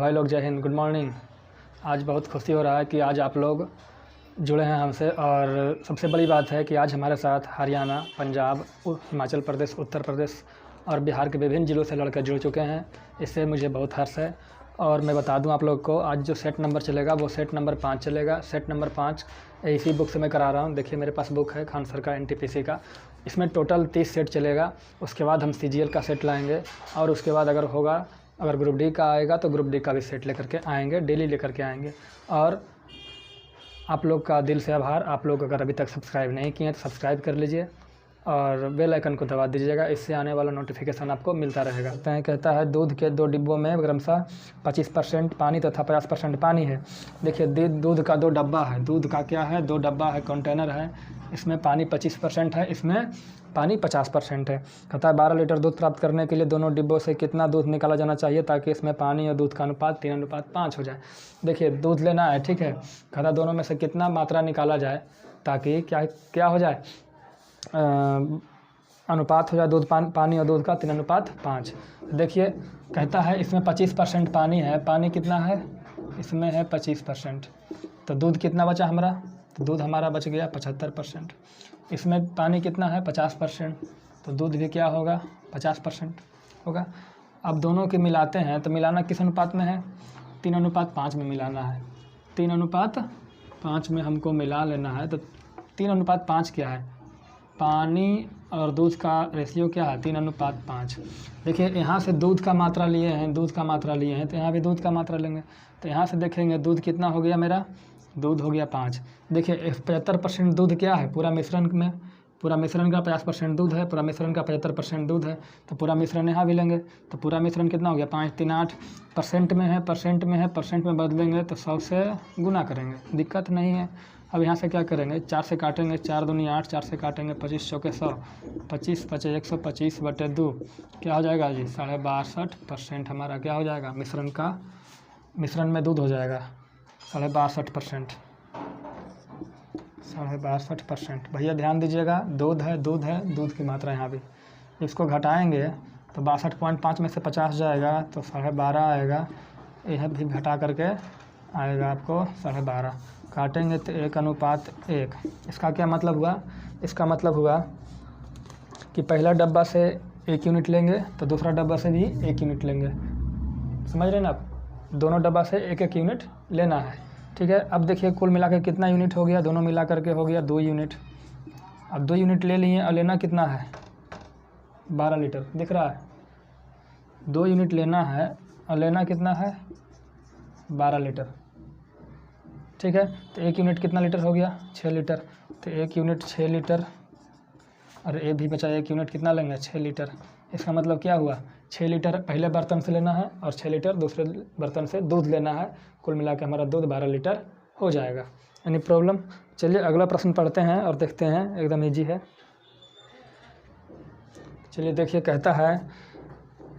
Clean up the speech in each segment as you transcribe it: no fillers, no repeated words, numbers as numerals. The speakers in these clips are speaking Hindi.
भाई लोग, जय हिंद, गुड मॉर्निंग। आज बहुत खुशी हो रहा है कि आज आप लोग जुड़े हैं हमसे। और सबसे बड़ी बात है कि आज हमारे साथ हरियाणा, पंजाब, हिमाचल प्रदेश, उत्तर प्रदेश और बिहार के विभिन्न ज़िलों से लड़के जुड़ चुके हैं। इससे मुझे बहुत हर्ष है। और मैं बता दूं आप लोग को, आज जो सेट नंबर चलेगा वो सेट नंबर 5 चलेगा। सेट नंबर 5 इसी बुक से मैं करा रहा हूं। देखिए मेरे पास बुक है खान सर का NTPC का। इसमें टोटल 30 सेट चलेगा। उसके बाद हम CGL का सेट लाएंगे और उसके बाद अगर ग्रुप डी का आएगा तो ग्रुप डी का भी सेट लेकर के आएंगे, डेली लेकर के आएंगे। और आप लोग का दिल से आभार। आप लोग अगर अभी तक सब्सक्राइब नहीं किए तो सब्सक्राइब कर लीजिए और बेल आइकन को दबा दीजिएगा। इससे आने वाला नोटिफिकेशन आपको मिलता रहेगा। कहता है दूध के 2 डिब्बों में क्रमशः 25% पानी तथा 50% पानी है। देखिए दूध का 2 डब्बा है। दूध का क्या है, 2 डब्बा है, कंटेनर है। इसमें पानी 25% है, इसमें पानी 50% है। कहता है 12 लीटर दूध प्राप्त करने के लिए दोनों डिब्बों से कितना दूध निकाला जाना चाहिए ताकि इसमें पानी और दूध का अनुपात 3:5 हो जाए। देखिए दूध लेना है, ठीक है। कहता दोनों में से कितना मात्रा निकाला जाए ताकि क्या हो जाए, अनुपात हो जाए दूध पानी और दूध का 3:5। देखिए कहता है इसमें 25% पानी है। पानी कितना है, इसमें है 25%। तो दूध कितना बचा हमारा, तो दूध हमारा बच गया 75%। इसमें पानी कितना है, 50%। तो दूध भी क्या होगा, 50% होगा। अब दोनों के मिलाते हैं तो मिलाना किस अनुपात में है, 3:5 में मिलाना है। 3:5 में हमको मिला लेना है। तो 3:5 क्या है, पानी और दूध का रेशियो क्या है, 3:5। देखिए यहाँ से दूध का मात्रा लिए हैं, तो यहाँ भी दूध का मात्रा लेंगे। तो यहाँ से देखेंगे दूध कितना हो गया, मेरा दूध हो गया 5। देखिए 75% दूध क्या है, पूरा मिश्रण का 50% दूध है, पूरा मिश्रण का 75% दूध है। तो पूरा मिश्रण यहाँ भी लेंगे। तो पूरा मिश्रण कितना हो गया, 5 3 8। परसेंट में बदलेंगे तो 100 से गुना करेंगे, दिक्कत नहीं है। अब यहाँ से क्या करेंगे, 4 से काटेंगे, 4 दूनी 8, 4 से काटेंगे 25 चौके 100, 25 पचे 125/2 क्या हो जाएगा जी, 62.5% हमारा क्या हो जाएगा, मिश्रण में दूध हो जाएगा 62.5%। 62.5%। भैया ध्यान दीजिएगा, दूध है, दूध की मात्रा यहाँ भी। इसको घटाएंगे तो 62.5 में से 50 जाएगा तो 12.5 आएगा। यह भी घटा करके आएगा आपको 12.5। काटेंगे तो 1:1। इसका क्या मतलब हुआ, इसका मतलब हुआ कि पहला डब्बा से 1 यूनिट लेंगे तो दूसरा डब्बा से भी 1 यूनिट लेंगे। समझ रहे हैं ना आप, दोनों डब्बा से 1 यूनिट लेना है, ठीक है। अब देखिए कुल मिला के कितना यूनिट हो गया, दोनों मिला करके हो गया 2 यूनिट। अब 2 यूनिट ले लिए और लेना कितना है, 12 लीटर, दिख रहा है। 2 यूनिट लेना है और लेना कितना है, 12 लीटर, ठीक है। तो 1 यूनिट कितना लीटर हो गया, 6 लीटर। तो 1 यूनिट 6 लीटर और ये भी बचा 1 यूनिट कितना लेंगे, 6 लीटर। इसका मतलब क्या हुआ, 6 लीटर पहले बर्तन से लेना है और 6 लीटर दूसरे बर्तन से दूध लेना है। कुल मिला के हमारा दूध 12 लीटर हो जाएगा। Any problem. चलिए अगला प्रश्न पढ़ते हैं और देखते हैं, एकदम ईजी है। चलिए देखिए, कहता है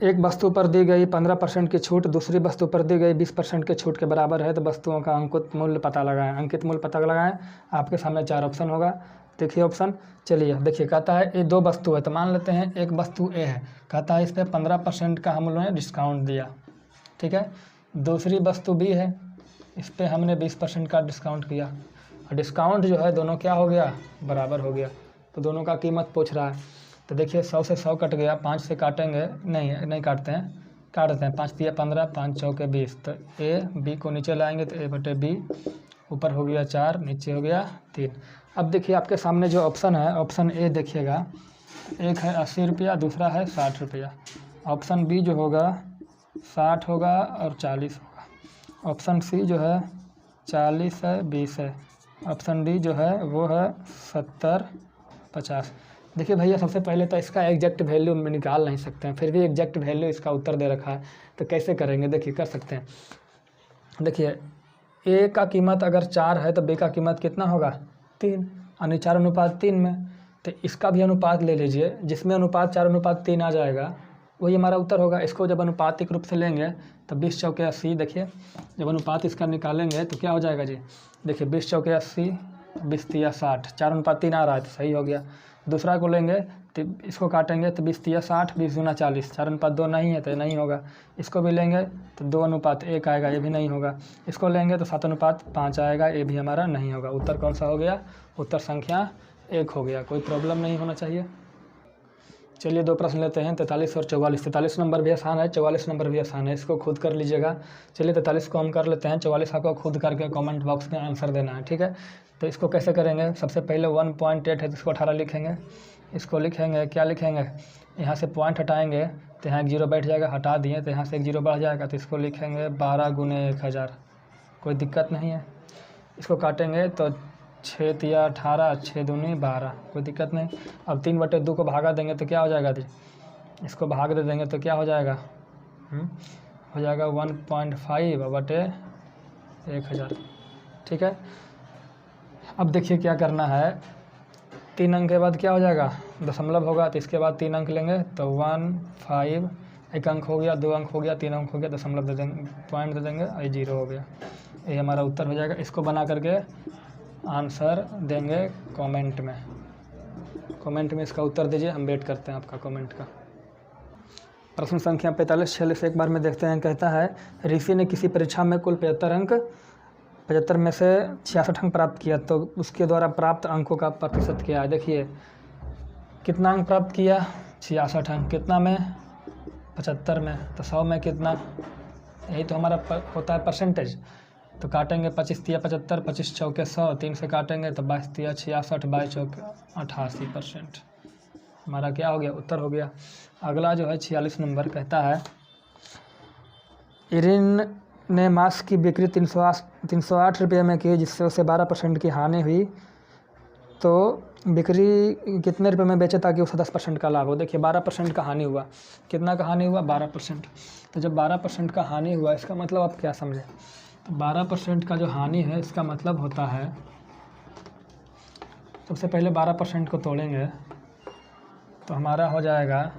एक वस्तु पर दी गई 15% की छूट दूसरी वस्तु पर दी गई 20% के छूट के बराबर है तो वस्तुओं का अंकित मूल्य पता लगाएं। आपके सामने 4 ऑप्शन होगा। देखिए ऑप्शन, चलिए देखिए, कहता है ये 2 वस्तु है। तो मान लेते हैं एक वस्तु A है। कहता है इस पर 15% का हम लोगों ने डिस्काउंट दिया, ठीक है। दूसरी वस्तु B है, इस पर हमने 20% का डिस्काउंट किया। और डिस्काउंट जो है दोनों क्या हो गया, बराबर हो गया। तो दोनों का कीमत पूछ रहा है। तो देखिए 100 से 100 कट गया, 5 से काटेंगे, नहीं काटते हैं, काट देते हैं। 5 तिया 15, 5 चौके 20। तो A B को नीचे लाएंगे तो A/B, ऊपर हो गया 4, नीचे हो गया 3। अब देखिए आपके सामने जो ऑप्शन है, ऑप्शन A देखिएगा, एक है 80 रुपया, दूसरा है 60 रुपया। ऑप्शन B जो होगा 60 होगा और 40 होगा। ऑप्शन C जो है 40 है, 20 है। ऑप्शन D जो है वो है 70 50। देखिए भैया, सबसे पहले तो इसका एग्जैक्ट वैल्यू में निकाल नहीं सकते हैं, फिर भी एग्जैक्ट वैल्यू इसका उत्तर दे रखा है। तो कैसे करेंगे, देखिए कर सकते हैं। देखिए A का कीमत अगर 4 है तो B का कीमत कितना होगा, 3, यानी 4:3 में। तो इसका भी अनुपात ले लीजिए, जिसमें अनुपात 4:3 आ जाएगा वही हमारा उत्तर होगा। इसको जब अनुपातिक रूप से लेंगे तो 20 चौके 80। देखिए जब अनुपात इसका निकालेंगे तो क्या हो जाएगा जी, देखिए 20 चौके 80, 20 तिया 60, 4:3 आ रहा है तो सही हो गया। दूसरा को लेंगे इसको काटेंगे तो 20 तिया 60, 20 दूना 40, 4:2 नहीं है तो नहीं होगा। इसको भी लेंगे तो 2:1 आएगा, ये भी नहीं होगा। इसको लेंगे तो 7:5 आएगा, ये भी हमारा नहीं होगा। उत्तर कौन सा हो गया? उत्तर संख्या 1 हो गया। कोई प्रॉब्लम नहीं होना चाहिए। चलिए 2 प्रश्न लेते हैं, 43 और 44। 43 नंबर भी आसान है, 44 नंबर भी आसान है, इसको खुद कर लीजिएगा। चलिए 43 को हम कर लेते हैं, 44 आपको खुद करके कमेंट बॉक्स में आंसर देना है, ठीक है। तो इसको कैसे करेंगे? सबसे पहले 1.8 है तो इसको 18 लिखेंगे। इसको लिखेंगे, क्या लिखेंगे? यहाँ से पॉइंट हटाएंगे तो यहाँ 1 0 बैठ जाएगा, हटा दिए तो यहाँ से 1 0 बढ़ जाएगा, तो इसको लिखेंगे 12 × 1000। कोई दिक्कत नहीं है। इसको काटेंगे तो 6 तिया 18, 6 दूनी 12, कोई दिक्कत नहीं। अब 3/2 को भागा देंगे तो क्या हो जाएगा जी? इसको भाग दे देंगे तो क्या हो जाएगा? हो जाएगा 1.5/1000, ठीक है। अब देखिए क्या करना है, 3 अंक के बाद क्या हो जाएगा? दशमलव होगा, तो इसके बाद 3 अंक लेंगे तो 1 5, 1 अंक हो गया, 2 अंक हो गया, 3 अंक हो गया, दशमलव दे देंगे, पॉइंट दे देंगे, ये 0 हो गया। ये हमारा उत्तर हो जाएगा। इसको बना करके आंसर देंगे कमेंट में। कमेंट में इसका उत्तर दीजिए, हम वेट करते हैं आपका कमेंट का। प्रश्न संख्या 45 46 एक बार में देखते हैं। कहता है ऋषि ने किसी परीक्षा में कुल 75 में से 66 अंक प्राप्त किया, तो उसके द्वारा प्राप्त अंकों का प्रतिशत क्या है? देखिए कितना अंक प्राप्त किया? 66 अंक। कितना में? 75 में। तो 100 में कितना? यही तो हमारा होता है परसेंटेज। तो काटेंगे 25 तिया 75, 25 चौके 100, 3 से काटेंगे तो 22 तिया 66, 22 चौके 88%। हमारा क्या हो गया? उत्तर हो गया। अगला जो है 46 नंबर, कहता है इरिन ने मास्क की बिक्री 308 रुपये में की, जिससे उसे 12% की हानि हुई। तो बिक्री कितने रुपये में बेचे ताकि उसे 10% का लाभ हो? देखिए 12% का हानि हुआ। कितना का हानि हुआ? 12%। तो जब 12% का हानि हुआ, इसका मतलब आप क्या समझे? तो 12% का जो हानि है, इसका मतलब होता है, सबसे पहले 12% को तोड़ेंगे तो हमारा हो जाएगा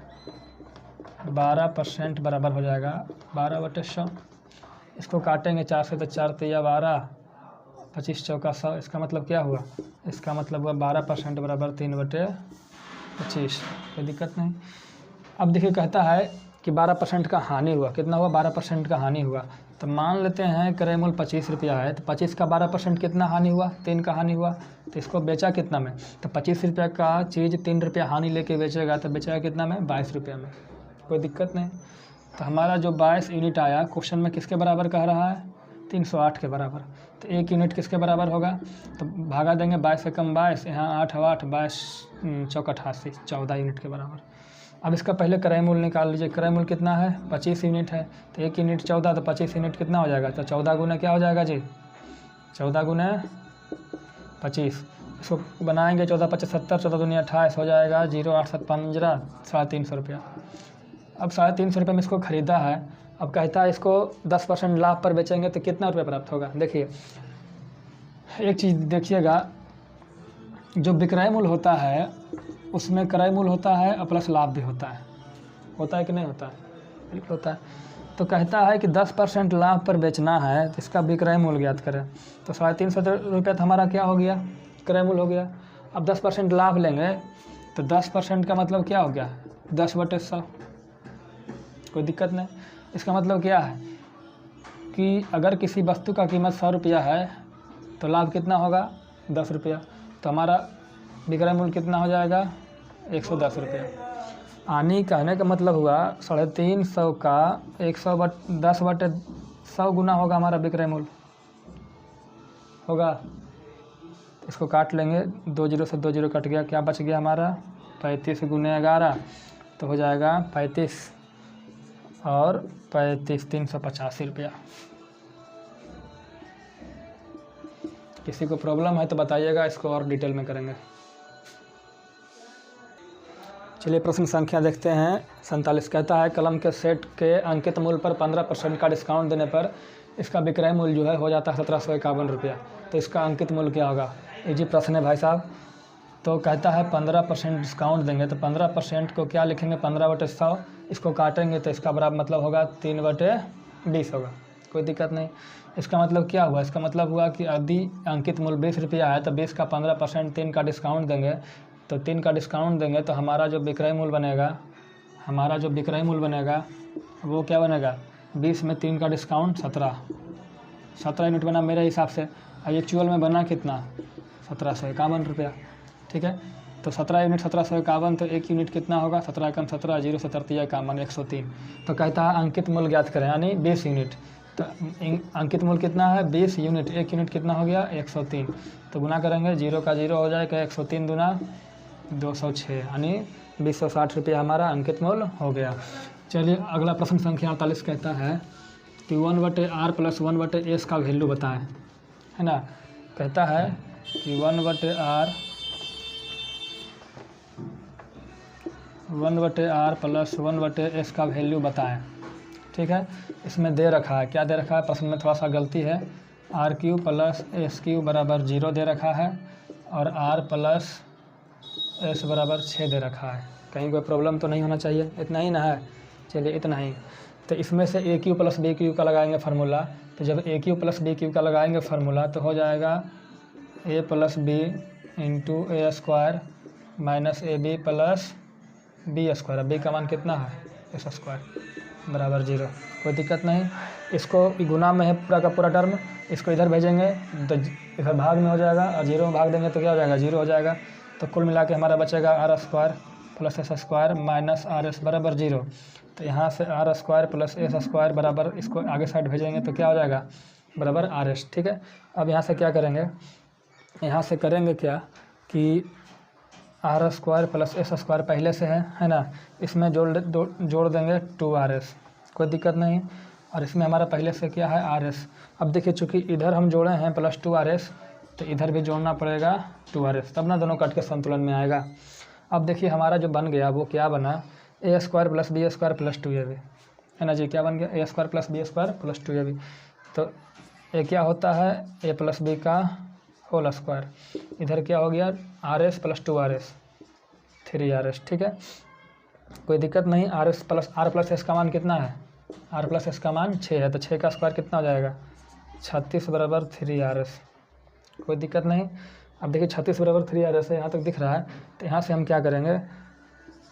12% बराबर हो जाएगा 12/100। इसको काटेंगे 4 से तो 4 तिया 12, 25 चौका 100। इसका मतलब क्या हुआ? इसका मतलब हुआ 12% बराबर 3/25। कोई दिक्कत नहीं। अब देखिए कहता है कि 12% का हानि हुआ। कितना हुआ? 12% का हानि हुआ। तो मान लेते हैं क्रय मूल्य 25 रुपया है, तो 25 का 12% कितना हानि हुआ? 3 का हानि हुआ। तो इसको बेचा कितना में? तो 25 रुपया का चीज़ 3 रुपया हानि लेके बेचेगा, तो बेचेगा कितना में? 22 रुपया में। कोई दिक्कत नहीं। तो हमारा जो 22 यूनिट आया, क्वेश्चन में किसके बराबर कह रहा है? 308 के बराबर। तो 1 यूनिट किसके बराबर होगा? तो भागा देंगे 22 से कम 22, यहाँ 8 8, 22 चौक 88, 14 यूनिट के बराबर। अब इसका पहले क्रय मूल्य निकाल लीजिए। क्रय मूल्य कितना है? 25 यूनिट है। तो 1 यूनिट 14, तो 25 यूनिट कितना हो जाएगा? तो 14 गुना क्या हो जाएगा जी? 14 गुना 25। इसको बनाएंगे 14 25 70, 14 दूनी 28 हो जाएगा 0 8 7 15, 350 रुपया। अब 350 रुपये में इसको ख़रीदा है। अब कहता है इसको 10% लाभ पर बेचेंगे तो कितना रुपये प्राप्त होगा? देखिए एक चीज़ देखिएगा, जो विक्रय मूल्य होता है उसमें क्रय मूल्य होता है और प्लस लाभ भी होता है। होता है कि नहीं होता है? बिल्कुल होता है। तो कहता है कि 10% लाभ पर बेचना है तो इसका विक्रय मूल्य ज्ञात करें। तो 350 रुपये तो हमारा क्या हो गया? क्रय मूल्य हो गया। अब 10% लाभ लेंगे तो 10% का मतलब क्या हो गया? 10/100। कोई दिक्कत नहीं। इसका मतलब क्या है कि अगर किसी वस्तु का कीमत 100 रुपया है तो लाभ कितना होगा? 10 रुपया। तो हमारा विक्रय मूल्य कितना हो जाएगा? 110 रुपया। आनी कहने का मतलब हुआ 350 का 10/100 गुना होगा हमारा विक्रय मूल्य होगा। इसको काट लेंगे, 2 0 से 2 0 कट गया, क्या बच गया हमारा? 35 गुने 11 तो हो जाएगा 35 और 35 385 रुपया। किसी को प्रॉब्लम है तो बताइएगा, इसको और डिटेल में करेंगे। चलिए प्रश्न संख्या देखते हैं 47। कहता है कलम के सेट के अंकित मूल्य पर 15% का डिस्काउंट देने पर इसका विक्रय मूल्य जो है हो जाता है 1751 रुपया। तो इसका अंकित मूल्य क्या होगा? इजी प्रश्न है भाई साहब। तो कहता है 15% डिस्काउंट देंगे, तो 15% को क्या लिखेंगे? 15/100। इसको काटेंगे तो इसका बराबर मतलब होगा 3/20 होगा। कोई दिक्कत नहीं। इसका मतलब क्या हुआ? इसका मतलब हुआ कि यदि अंकित मूल्य 20 रुपया है तो 20 का 15% 3 का डिस्काउंट देंगे तो 3 का डिस्काउंट देंगे तो हमारा जो विक्रय मूल्य बनेगा वो क्या बनेगा, 20 में 3 का डिस्काउंट 17 यूनिट बना मेरे हिसाब से। और एक्चुअल में बना कितना, 1751 रुपया। ठीक है, तो 17 यूनिट 1751, तो 1 यूनिट कितना होगा, 17 एकम 17, 0 से 51 103। तो कहता है अंकित मूल्य ज्ञात करें, यानी 20 यूनिट। तो अंकित मूल्य कितना है, 20 यूनिट। 1 यूनिट कितना हो गया, 103। तो गुना करेंगे, 0 का 0 हो जाएगा, 103 दूना 206, यानी 2060 रुपया हमारा अंकित मूल्य हो गया। चलिए अगला प्रश्न संख्या 48 कहता है कि 1/r + 1/s का वैल्यू बताएं, है ना। कहता है कि 1/r + 1/s का वैल्यू बताएं। ठीक है, इसमें दे रखा है, क्या दे रखा है, प्रश्न में थोड़ा सा गलती है। r³ + s³ बराबर 0 दे रखा है और r + s बराबर 6 दे रखा है। कहीं कोई प्रॉब्लम तो नहीं होना चाहिए, इतना ही ना है। चलिए इतना ही। तो इसमें से a³ + b³ का लगाएंगे फार्मूला। तो जब a³ + b³ का लगाएंगे फार्मूला तो हो जाएगा a + b × a² - ab + b²। अब b का मान कितना है, s² बराबर 0। कोई दिक्कत नहीं। इसको गुना में है पूरा का पूरा टर्म, इसको इधर भेजेंगे तो इधर भाग में हो जाएगा और 0 में भाग देंगे तो क्या हो जाएगा, 0 हो जाएगा। तो कुल मिला के हमारा बचेगा r² + s² - rs बराबर 0। तो यहाँ से r² + s² बराबर, इसको आगे साइड भेजेंगे तो क्या हो जाएगा, बराबर rs। ठीक है, अब यहाँ से क्या करेंगे, यहाँ से करेंगे क्या कि r² + s² पहले से है ना, इसमें जोड़ देंगे 2rs, कोई दिक्कत नहीं। और इसमें हमारा पहले से क्या है, rs। अब देखिए चूँकि इधर हम जोड़े हैं +2rs, तो इधर भी जोड़ना पड़ेगा 2rs, तब ना दोनों कट के संतुलन में आएगा। अब देखिए हमारा जो बन गया वो क्या बना, a² + b² + 2ab, है ना जी। क्या बन गया, a² + b² + 2ab। तो ये क्या होता है, a + b का होल स्क्वायर। इधर क्या हो गया, rs + 2rs 3rs। ठीक है, कोई दिक्कत नहीं। r + s का मान कितना है, r + s का मान 6 है, तो 6 का स्क्वायर कितना हो जाएगा, 36 बराबर 3rs। कोई दिक्कत नहीं। अब देखिए 36 बराबर 3rs है, यहाँ तक दिख रहा है। तो यहाँ से हम क्या करेंगे,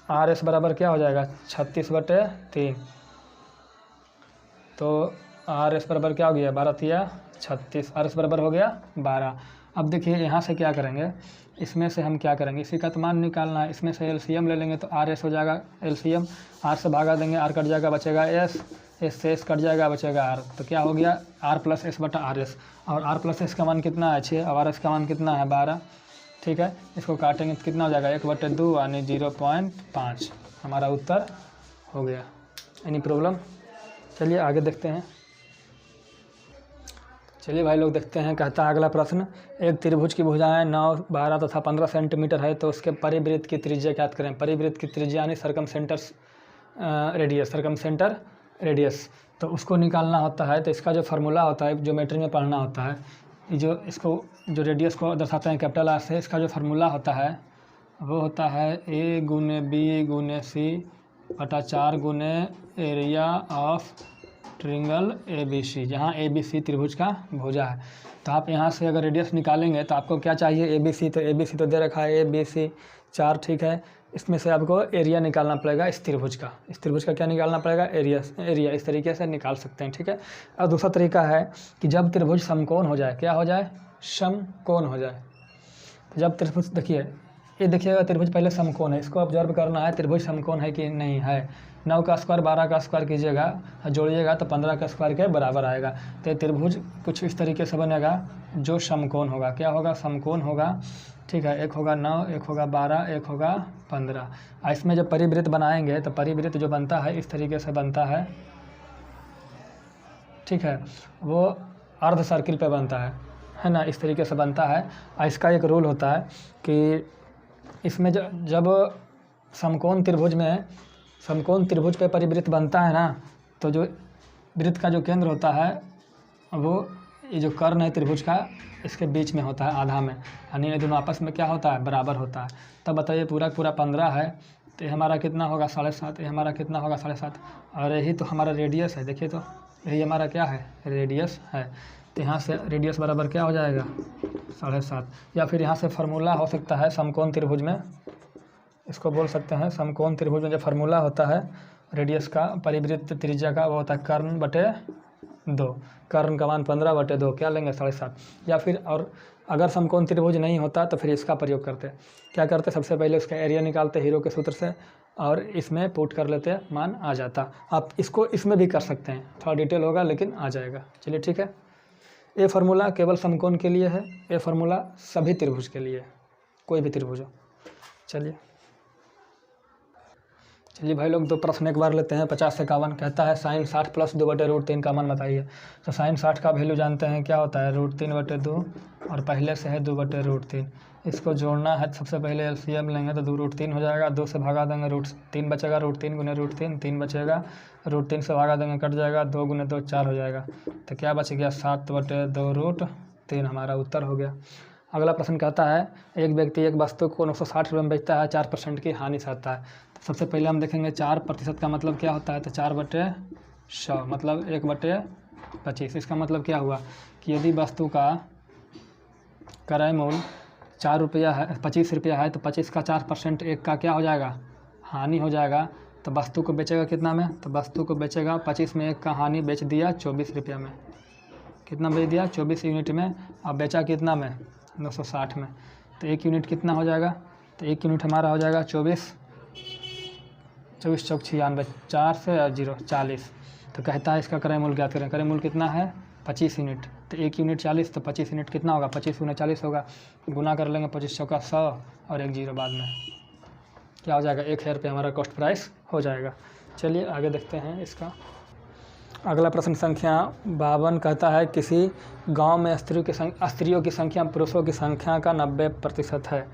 rs बराबर क्या हो जाएगा, 36/3। तो rs बराबर क्या हो गया, 12 × 36, rs बराबर हो गया 12। अब देखिए यहाँ से क्या करेंगे, इसमें से हम क्या करेंगे, इसी का तो मान निकालना है। इसमें से एलसीएम ले लेंगे तो rs हो जाएगा एलसीएम, r से भागा देंगे, r कट जाएगा बचेगा s, s से s कट जाएगा बचेगा r। तो क्या हो गया, r + s/rs। और r + s का मान कितना है, 6, और rs का मान कितना है, 12। ठीक है, इसको काटेंगे तो कितना हो जाएगा, 1/2 यानी 0.5। हमारा उत्तर हो गया। Any problem. चलिए आगे देखते हैं। चलिए भाई लोग देखते हैं, कहता है अगला प्रश्न, एक त्रिभुज की भुजाएं 9, 12 तथा 15 सेंटीमीटर है, तो उसके परिवृत्त की त्रिज्या ज्ञात करें। परिवृत्त की त्रिज्या यानी सर्कमसेंटर रेडियस, तो उसको निकालना होता है। तो इसका जो फार्मूला होता है, ज्योमेट्री में पढ़ना होता है, जो इसको जो रेडियस को दर्शाते हैं कैपिटल आर से, इसका जो फार्मूला होता है वो होता है a × b × c/4 × area of triangle ABC, जहाँ ABC त्रिभुज का भुजा है। तो आप यहाँ से अगर रेडियस निकालेंगे तो आपको क्या चाहिए, ABC। तो ABC तो दे रखा है ABC 4। ठीक है, इसमें से आपको एरिया निकालना पड़ेगा इस त्रिभुज का। इस त्रिभुज का क्या निकालना पड़ेगा, एरिया। इस तरीके से निकाल सकते हैं। ठीक है, और दूसरा तरीका है कि जब त्रिभुज समकोण हो जाए, क्या हो जाए, समकोण हो जाए। तो जब त्रिभुज, देखिए ये देखिएगा त्रिभुज पहले समकोण है, इसको ऑब्जर्व करना है त्रिभुज समकोण है कि नहीं है। 9 का स्क्वायर 12 का स्क्वायर कीजिएगा, जोड़िएगा तो 15 का स्क्वायर के बराबर आएगा। तो त्रिभुज कुछ इस तरीके से बनेगा जो समकोण होगा। क्या होगा, समकोण होगा। ठीक है, एक होगा 9, एक होगा 12, एक होगा 15। इसमें जब परिवृत्त बनाएंगे तो परिवृत्त जो बनता है इस तरीके से बनता है। ठीक है, वो अर्ध सर्किल पे बनता है ना, इस तरीके से बनता है। इसका एक रूल होता है कि इसमें जब समकोण त्रिभुज पे परिवृत्त बनता है ना, तो जो वृत्त का जो केंद्र होता है वो ये जो कर्ण है त्रिभुज का, इसके बीच में होता है, आधा में, यानी ये दोनों आपस में क्या होता है, बराबर होता है। तब बताइए पूरा 15 है तो ये हमारा कितना होगा, 7.5। ये हमारा कितना होगा, 7.5। और यही तो हमारा रेडियस है। देखिए तो यही हमारा क्या है, रेडियस है। तो यहाँ से रेडियस बराबर क्या हो जाएगा, 7.5। या फिर यहाँ से फार्मूला हो सकता है समकोण त्रिभुज में, इसको बोल सकते हैं समकोण त्रिभुज में जो फार्मूला होता है रेडियस का परिवृत्त त्रिज्या का, वो होता है कर्ण बटे 2। कर्ण का मान 15/2 क्या लेंगे, 7.5। या फिर और अगर समकोण त्रिभुज नहीं होता तो फिर इसका प्रयोग करते, क्या करते, सबसे पहले उसका एरिया निकालते हीरो के सूत्र से और इसमें पुट कर लेते, मान आ जाता। आप इसको इसमें भी कर सकते हैं, थोड़ा डिटेल होगा लेकिन आ जाएगा। चलिए ठीक है, ये फार्मूला केवल समकोण के लिए है, ये फार्मूला सभी त्रिभुज के लिए, कोई भी त्रिभुज हो। चलिए भाई लोग, दो प्रश्न एक बार लेते हैं। 50 से 51 कहता है sin 60 + 2/√3 का मान बताइए। तो sin 60 का वैल्यू जानते हैं क्या होता है, √3/2 और पहले से है 2/√3। इसको जोड़ना है, सबसे पहले एलसीएम लेंगे तो 2√3 हो जाएगा, 2 से भगा देंगे √3 बचेगा, √3 × √3 3 बचेगा, √3 से भगा देंगे कट जाएगा, 2 × 2 4 हो जाएगा। तो क्या बच गया, 7/2√3 हमारा उत्तर हो गया। अगला प्रश्न कहता है एक व्यक्ति एक वस्तु को 960 रुपये में बेचता है, 4% की हानि सहता है। तो सबसे पहले हम देखेंगे 4% का मतलब क्या होता है, तो 4/100 मतलब 1/25। इसका मतलब क्या हुआ कि यदि वस्तु का क्रय मूल्य 4 रुपया है, 25 रुपया है, तो 25 का 4% एक का क्या हो जाएगा, हानि हो जाएगा। तो वस्तु को बेचेगा कितना में, तो वस्तु को बेचेगा 25 में, एक का हानि बेच दिया 24 रुपया में। कितना बेच दिया, 24 यूनिट में। अब बेचा कितना में, 960 में। तो 1 यूनिट कितना हो जाएगा, तो 1 यूनिट हमारा हो जाएगा 24 चौक 96, 4 से 0 40। तो कहता है इसका क्रय मूल्य ज्ञात करें। क्रय मूल्य कितना है, 25 यूनिट। तो 1 यूनिट 40, तो 25 यूनिट कितना होगा, 25 × 40 होगा। गुना कर लेंगे 25 चौका 100 और 1 0 बाद में क्या हो जाएगा, 1000 रुपये हमारा कॉस्ट प्राइस हो जाएगा। चलिए आगे देखते हैं इसका। अगला प्रश्न संख्या 52 कहता है किसी गांव में स्त्रियों की संख्या पुरुषों की संख्या का 90% है।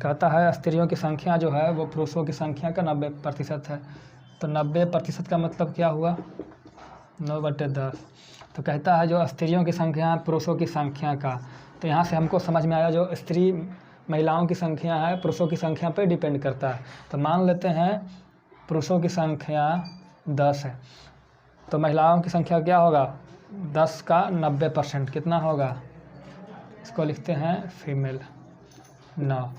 कहता है स्त्रियों की संख्या जो है वो पुरुषों की संख्या का 90% है। तो 90% का मतलब क्या हुआ, 9/10। तो कहता है जो स्त्रियों की संख्या पुरुषों की संख्या का, तो यहाँ से हमको समझ में आया जो स्त्री महिलाओं की संख्या है पुरुषों की संख्या पे डिपेंड करता है। तो मान लेते हैं पुरुषों की संख्या 10 है, तो महिलाओं की संख्या क्या होगा, 10 का 90% कितना होगा, इसको लिखते हैं फीमेल 9।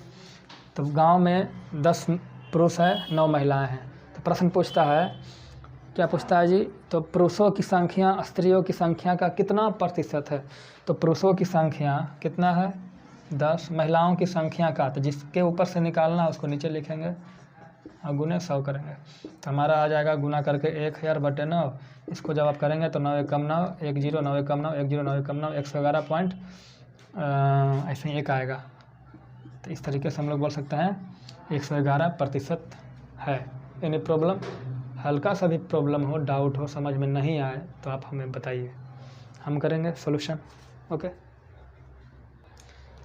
तो गांव में 10 पुरुष है 9 महिलाएं हैं। तो प्रश्न पूछता है, क्या पूछता है जी, तो पुरुषों की संख्या स्त्रियों की संख्या का कितना प्रतिशत है। तो पुरुषों की संख्या कितना है 10, महिलाओं की संख्या का, तो जिसके ऊपर से निकालना उसको नीचे लिखेंगे और गुने 100 करेंगे। तो हमारा आ जाएगा गुना करके 1000/9। इसको जब आप करेंगे तो 9 एकम 9, 1 0 9 एकम 9, 1 0 9 एकम 9, 111 पॉइंट ऐसे ही एक आएगा। तो इस तरीके से हम लोग बोल सकते हैं 111% है। यानी प्रॉब्लम, हल्का सा भी प्रॉब्लम हो, डाउट हो, समझ में नहीं आए तो आप हमें बताइए, हम करेंगे सॉल्यूशन। ओके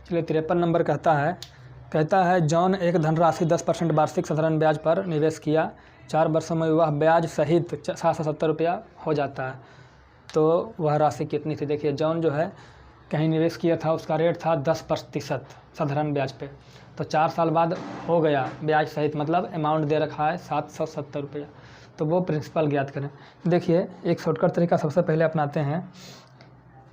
चलिए 53 नंबर कहता है जॉन एक धनराशि 10% वार्षिक साधारण ब्याज पर निवेश किया, 4 वर्षों में वह ब्याज सहित 770 रुपया हो जाता है। तो वह राशि कितनी थी। देखिए जॉन जो है कहीं निवेश किया था, उसका रेट था 10% साधारण ब्याज पे। तो 4 साल बाद हो गया ब्याज सहित, मतलब अमाउंट दे रखा है 770 रुपया। तो वो प्रिंसिपल ज्ञात करें। देखिए एक शॉर्टकट तरीका सबसे पहले अपनाते हैं।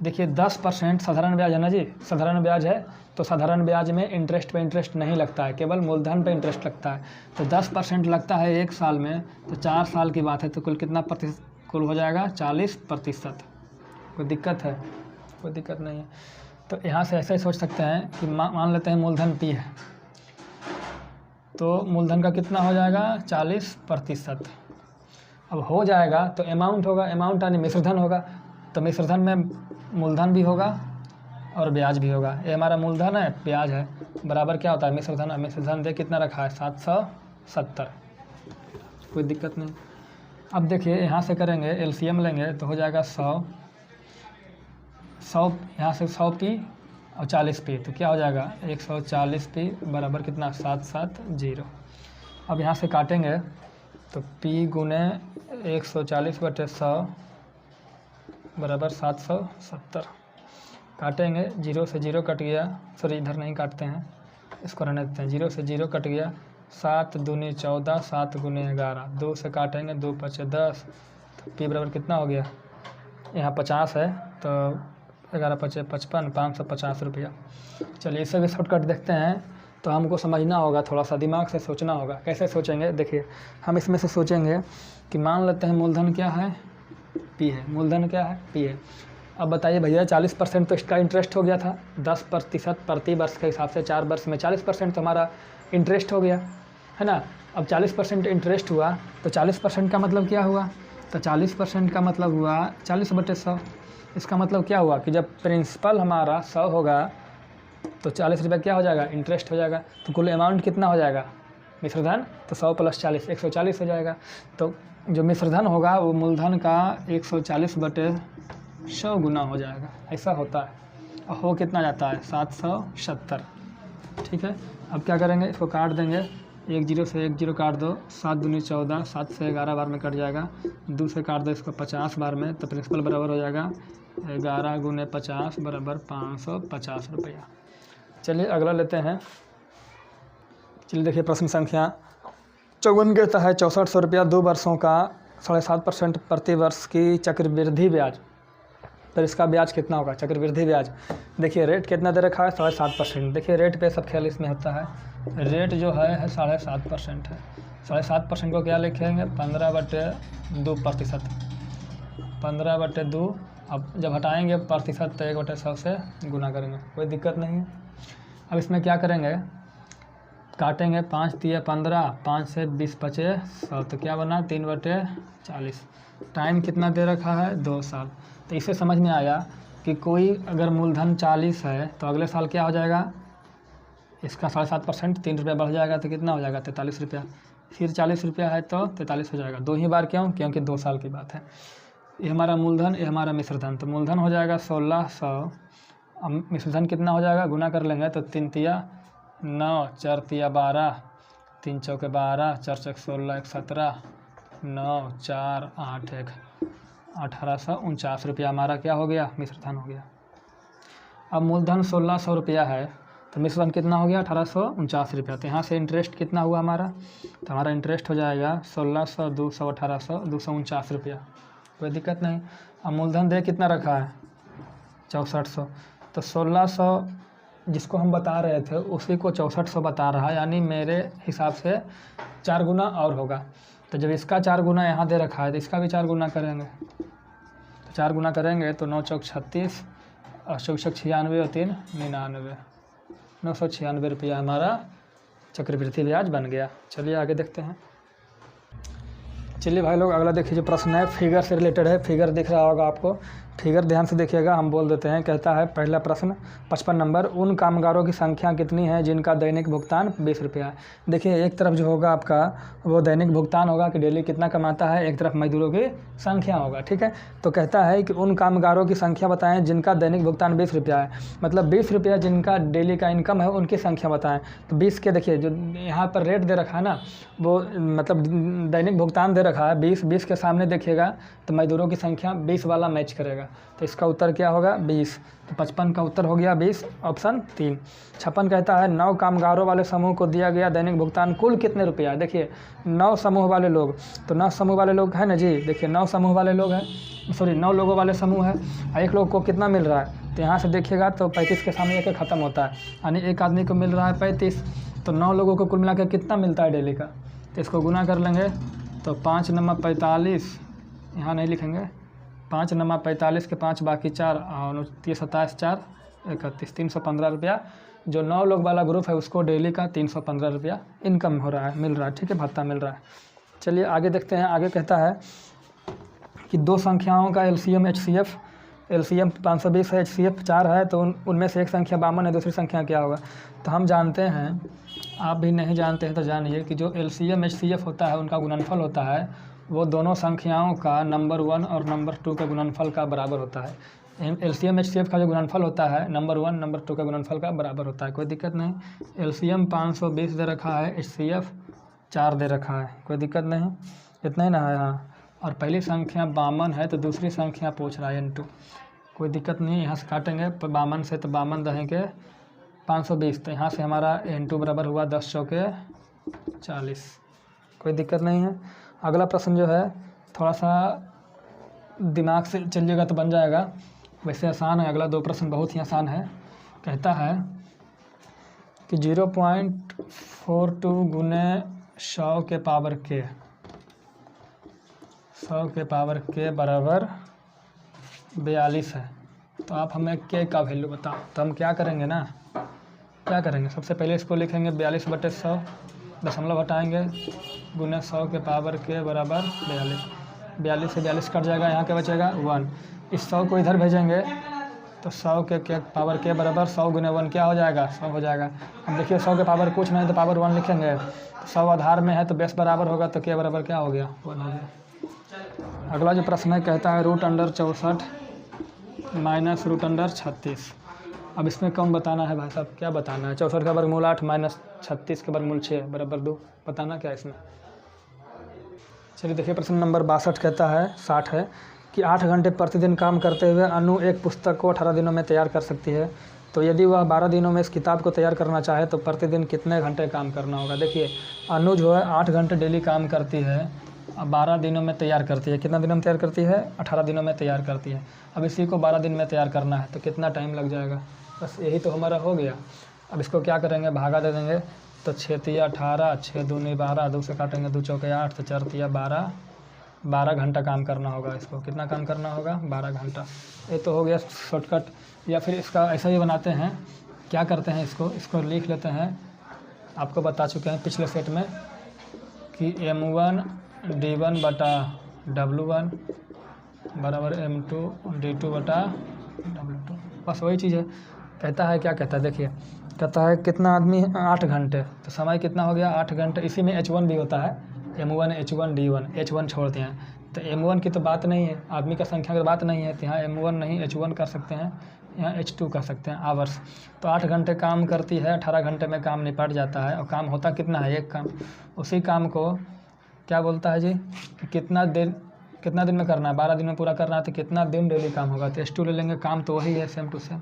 देखिए 10% साधारण ब्याज है ना जी, साधारण ब्याज है तो साधारण ब्याज में इंटरेस्ट पे इंटरेस्ट नहीं लगता है, केवल मूलधन पे इंटरेस्ट लगता है। तो 10% लगता है 1 साल में, तो 4 साल की बात है तो कुल कितना प्रतिशत, कुल हो जाएगा 40%। कोई दिक्कत है, कोई दिक्कत नहीं है। तो यहाँ से ऐसे ही सोच सकते हैं कि मान लेते हैं मूलधन P है, तो मूलधन का कितना हो जाएगा 40%। अब हो जाएगा तो अमाउंट होगा, अमाउंट यानी मिश्रधन होगा। तो मिश्रधन में मूलधन भी होगा और ब्याज भी होगा। ये हमारा मूलधन है, ब्याज है, बराबर क्या होता है मिश्रधन। मिश्रधन दे कितना रखा है 770, कोई दिक्कत नहीं। अब देखिए यहाँ से करेंगे एलसीएम लेंगे तो हो जाएगा 100 यहाँ से 100p और 40p, तो क्या हो जाएगा 140p बराबर कितना 770। अब यहाँ से काटेंगे तो p गुने 140/100 बराबर 770। काटेंगे, 0 से 0 कट गया, सॉरी इधर नहीं काटते हैं, इसको रहने देते हैं। 0 से 0 कट गया, 7 दूनी 14, 7 गुने 11, 2 से काटेंगे 2 × 5 = 10। तो p बराबर कितना हो गया यहाँ 50 है तो 11 पचे 55, 550 रुपया। चलिए इससे भी शॉर्टकट देखते हैं। तो हमको समझना होगा, थोड़ा सा दिमाग से सोचना होगा। कैसे सोचेंगे, देखिए हम इसमें से सोचेंगे कि मान लेते हैं मूलधन क्या है, P है। मूलधन क्या है, P है। अब बताइए भैया 40% तो इसका इंटरेस्ट हो गया था, 10% प्रति वर्ष के हिसाब से 4 वर्ष में 40% तो हमारा इंटरेस्ट हो गया है ना। अब 40% इंटरेस्ट हुआ तो 40% का मतलब क्या हुआ, तो 40% का मतलब हुआ 40/100। इसका मतलब क्या हुआ कि जब प्रिंसिपल हमारा 100 होगा तो 40 रुपये क्या हो जाएगा, इंटरेस्ट हो जाएगा। तो कुल अमाउंट कितना हो जाएगा, मिश्रधन, तो 100 + 40 140 हो जाएगा। तो जो मिश्रधन होगा वो मूलधन का 140/100 गुना हो जाएगा। ऐसा होता है। और हो कितना जाता है, 770। ठीक है, अब क्या करेंगे, इसको काट देंगे। 1 0 से 1 0 काट दो, 7 दूनी 14, 7 से 11 बार में कट जाएगा। 2 से काट दो इसको 50 बार में, तो प्रिंसिपल बराबर हो जाएगा 11 × 50 = 550 रुपया। चलिए अगला लेते हैं। चलिए देखिए प्रश्न संख्या 54 कहता है 6400 रुपया 2 वर्षों का 7.5% प्रति वर्ष की चक्रवृद्धि ब्याज। तो इसका ब्याज कितना होगा, चक्रवृद्धि ब्याज। देखिए रेट कितना दे रखा है, 7.5%। देखिए रेट पे सब ख्याल इसमें होता है। रेट जो है 7.5% है। 7.5% को क्या लिखेंगे, 15/2%। 15/2। अब जब हटाएंगे प्रतिशत तो 1/100 से गुना करेंगे, कोई दिक्कत नहीं है। अब इसमें क्या करेंगे, काटेंगे 5 × 15, 5 से 20 बचे 100, तो क्या बना 3/40। टाइम कितना दे रखा है, 2 साल। तो इससे समझ में आया कि कोई अगर मूलधन 40 है तो अगले साल क्या हो जाएगा, इसका 7.5% 3 रुपया बढ़ जाएगा तो कितना हो जाएगा, 43 रुपया। फिर 40 रुपया है तो 43 हो जाएगा। 2 ही बार, क्यों, क्योंकि 2 साल की बात है। ये हमारा मूलधन, ये हमारा मिश्रधन। तो मूलधन हो जाएगा 1600, अब मिश्रधन कितना हो जाएगा, गुना कर लेंगे तो 3 × 9, 4 × 12, 3 × 4 = 12, 4 × 16 = 17, 9 4 8 1 1849 रुपया हमारा क्या हो गया, मिश्रधन हो गया। अब मूलधन 1600 रुपया है तो मिश्रधन कितना हो गया, 1849 रुपया। तो यहाँ से इंटरेस्ट कितना हुआ हमारा, तो हमारा इंटरेस्ट हो जाएगा 1600, 200, 1800, 249 रुपया। कोई दिक्कत नहीं। अब मूलधन दे कितना रखा है, 6400। तो 1600 जिसको हम बता रहे थे उसी को 6400 बता रहा है, यानी मेरे हिसाब से 4 गुना और होगा। तो जब इसका 4 गुना यहाँ दे रखा है तो इसका भी 4 गुना करेंगे। तो 4 गुना करेंगे तो 9 चौक 36 और 4 चौक 96 और 3 99, 996 रुपया हमारा चक्रवृद्धि ब्याज बन गया। चलिए आगे देखते हैं। चलिए भाई लोग अगला देखिए जो प्रश्न है फिगर से रिलेटेड है। फिगर दिख रहा होगा आपको, फिगर ध्यान से देखिएगा, हम बोल देते हैं। कहता है पहला प्रश्न 55 नंबर, उन कामगारों की संख्या कितनी है जिनका दैनिक भुगतान 20 रुपया है। देखिए एक तरफ जो होगा आपका वो दैनिक भुगतान होगा कि डेली कितना कमाता है, एक तरफ मजदूरों की संख्या होगा। ठीक है, तो कहता है कि उन कामगारों की संख्या बताएं जिनका दैनिक भुगतान 20 रुपया है। मतलब 20 रुपया जिनका डेली का इनकम है उनकी संख्या बताएं। तो 20 के देखिए जो यहाँ पर रेट दे रखा है ना, वो मतलब दैनिक भुगतान दे रखा है 20 के सामने देखिएगा तो मजदूरों की संख्या 20 वाला मैच करेगा। तो इसका उत्तर क्या होगा, 20। तो 55 का उत्तर हो गया 20, ऑप्शन 3। 56 कहता है 9 कामगारों वाले समूह को दिया गया दैनिक भुगतान कुल कितने रुपया है। देखिए 9 समूह वाले लोग, तो 9 समूह वाले लोग हैं ना जी। देखिए 9 समूह वाले लोग हैं, सॉरी 9 लोगों वाले समूह है, एक लोग को कितना मिल रहा है। तो यहाँ से देखिएगा तो 35 के सामने एक ख़त्म होता है, यानी एक आदमी को मिल रहा है 35। तो 9 लोगों को कुल मिला के कितना मिलता है डेली का, तो इसको गुना कर लेंगे तो 5 × 45, यहाँ नहीं लिखेंगे, 5 × 45 के 5 बाकी 4 और 27 4 31, 315 रुपया। जो 9 लोग वाला ग्रुप है उसको डेली का 315 रुपया इनकम हो रहा है, मिल रहा है। ठीक है, भत्ता मिल रहा है। चलिए आगे देखते हैं। आगे कहता है कि 2 संख्याओं का LCM HCF, LCM 520 है, HCF 4 है, तो उनमें से एक संख्या 52 है, दूसरी संख्या क्या होगा। तो हम जानते हैं, आप भी नहीं जानते हैं तो जानिए कि जो LCM HCF होता है उनका गुणनफल होता है वो दोनों संख्याओं का नंबर 1 और नंबर 2 के गुणनफल का बराबर होता है। LCM HCF का जो गुणनफल होता है नंबर 1 नंबर 2 के गुणनफल का बराबर होता है। कोई दिक्कत नहीं। LCM 520 दे रखा है, HCF 4 दे रखा है, कोई दिक्कत नहीं, इतना ही ना है। हाँ, और पहली संख्या 52 है तो दूसरी संख्या पूछ रहा है N2, कोई दिक्कत नहीं। यहाँ से काटेंगे 52 से, तो 52 रहेंगे 520, तो यहाँ से हमारा N2 बराबर हुआ 10 चौके 40, कोई दिक्कत नहीं है। अगला प्रश्न जो है थोड़ा सा दिमाग से चलिएगा तो बन जाएगा। वैसे आसान है। अगला 2 प्रश्न बहुत ही आसान है। कहता है कि 0.42 गुने 100 के पावर के 100 के पावर के बराबर 42 है। तो आप हमें के का वैल्यू बताओ। तो हम क्या करेंगे ना, क्या करेंगे, सबसे पहले इसको लिखेंगे 42/100, दशमलव हटाएंगे, गुने 100 के पावर के बराबर 42। 42 से 42 कट जाएगा, यहाँ क्या बचेगा 1। इस 100 को इधर भेजेंगे तो 100 के पावर के बराबर 100 गुने 1 क्या हो जाएगा 100 हो जाएगा। अब देखिए 100 के पावर कुछ नहीं तो पावर 1 लिखेंगे, तो 100 आधार में है तो बेस बराबर होगा, तो के बराबर क्या हो गया 1 हो गया। अगला जो प्रश्न है कहता है √64 माइनस √36। अब इसमें कम बताना है भाई साहब, क्या बताना है। 64 का वर्गमूल 8 माइनस 36 का वर्गमूल 6 बराबर 2, बताना क्या है इसमें। चलिए देखिए प्रश्न नंबर 62 कहता है 60 है कि 8 घंटे प्रतिदिन काम करते हुए अनु एक पुस्तक को 18 दिनों में तैयार कर सकती है। तो यदि वह 12 दिनों में इस किताब को तैयार करना चाहे तो प्रतिदिन कितने घंटे काम करना होगा। देखिए अनु जो है 8 घंटे डेली काम करती है, अब 12 दिनों में तैयार करती है। कितना दिनों में तैयार करती है 18 दिनों में तैयार करती है। अब इसी को 12 दिन में तैयार करना है तो कितना टाइम लग जाएगा, बस यही तो हमारा हो गया। अब इसको क्या करेंगे, भागा दे देंगे, तो 6 तिया 18, 6 दूनी 12, 2 से काटेंगे 2 चौके 8, तो 4 तिया 12, 12 घंटा काम करना होगा। इसको कितना काम करना होगा 12 घंटा। ये तो हो गया शॉर्टकट। या फिर इसका ऐसा ही बनाते हैं, क्या करते हैं इसको लिख लेते हैं। आपको बता चुके हैं पिछले सेट में कि M1 D1 बटा W1 बराबर M2 D2 बटा W2, बस वही चीज़ है। कहता है क्या कहता है, देखिए कहता है कितना आदमी 8 घंटे, तो समय कितना हो गया 8 घंटे। इसी में H1 भी होता है, M1 H1 D1, H1 छोड़ते हैं तो M1 की तो बात नहीं है, आदमी का संख्या की बात नहीं है, तो यहाँ M1 नहीं H1 कर सकते हैं, यहाँ H2 कर सकते हैं आवर्स। तो 8 घंटे काम करती है, 18 घंटे में काम निपट जाता है। और काम होता कितना है, एक काम। उसी काम को क्या बोलता है जी, कितना दिन में करना है, 12 दिन में पूरा करना है, तो कितना दिन डेली काम होगा। तो H2 ले लेंगे, काम तो वही है सेम टू सेम,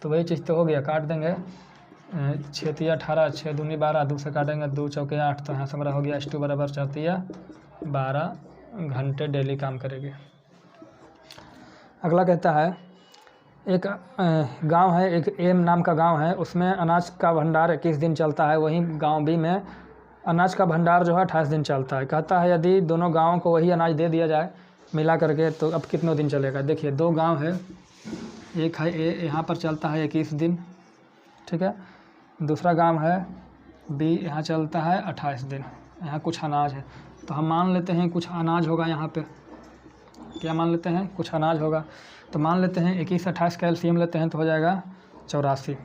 तो वही चीज़ तो हो गया। काट देंगे 6 तिया 18, 6 दूनी 12, 2 से काटेंगे 2 चौके 8, तो यहाँ से हमारा हो गया H2 बराबर 4 तिया 12 घंटे डेली काम करेगी। अगला कहता है एक गांव है, एक एम नाम का गांव है, उसमें अनाज का भंडार 21 दिन चलता है। वहीं गांव बी में अनाज का भंडार जो है 28 दिन चलता है। कहता है यदि दोनों गाँव को वही अनाज दे दिया जाए मिला करके तो अब कितने दिन चलेगा। देखिए 2 गाँव है, एक है ए, यहाँ पर चलता है 21 दिन, ठीक है। दूसरा गांव है बी, यहाँ चलता है 28 दिन। यहाँ कुछ अनाज है, तो हम मान लेते हैं कुछ अनाज होगा। यहाँ पे क्या मान लेते हैं, कुछ अनाज होगा। तो मान लेते हैं 21 28 का एलसीएम लेते हैं तो हो जाएगा 84।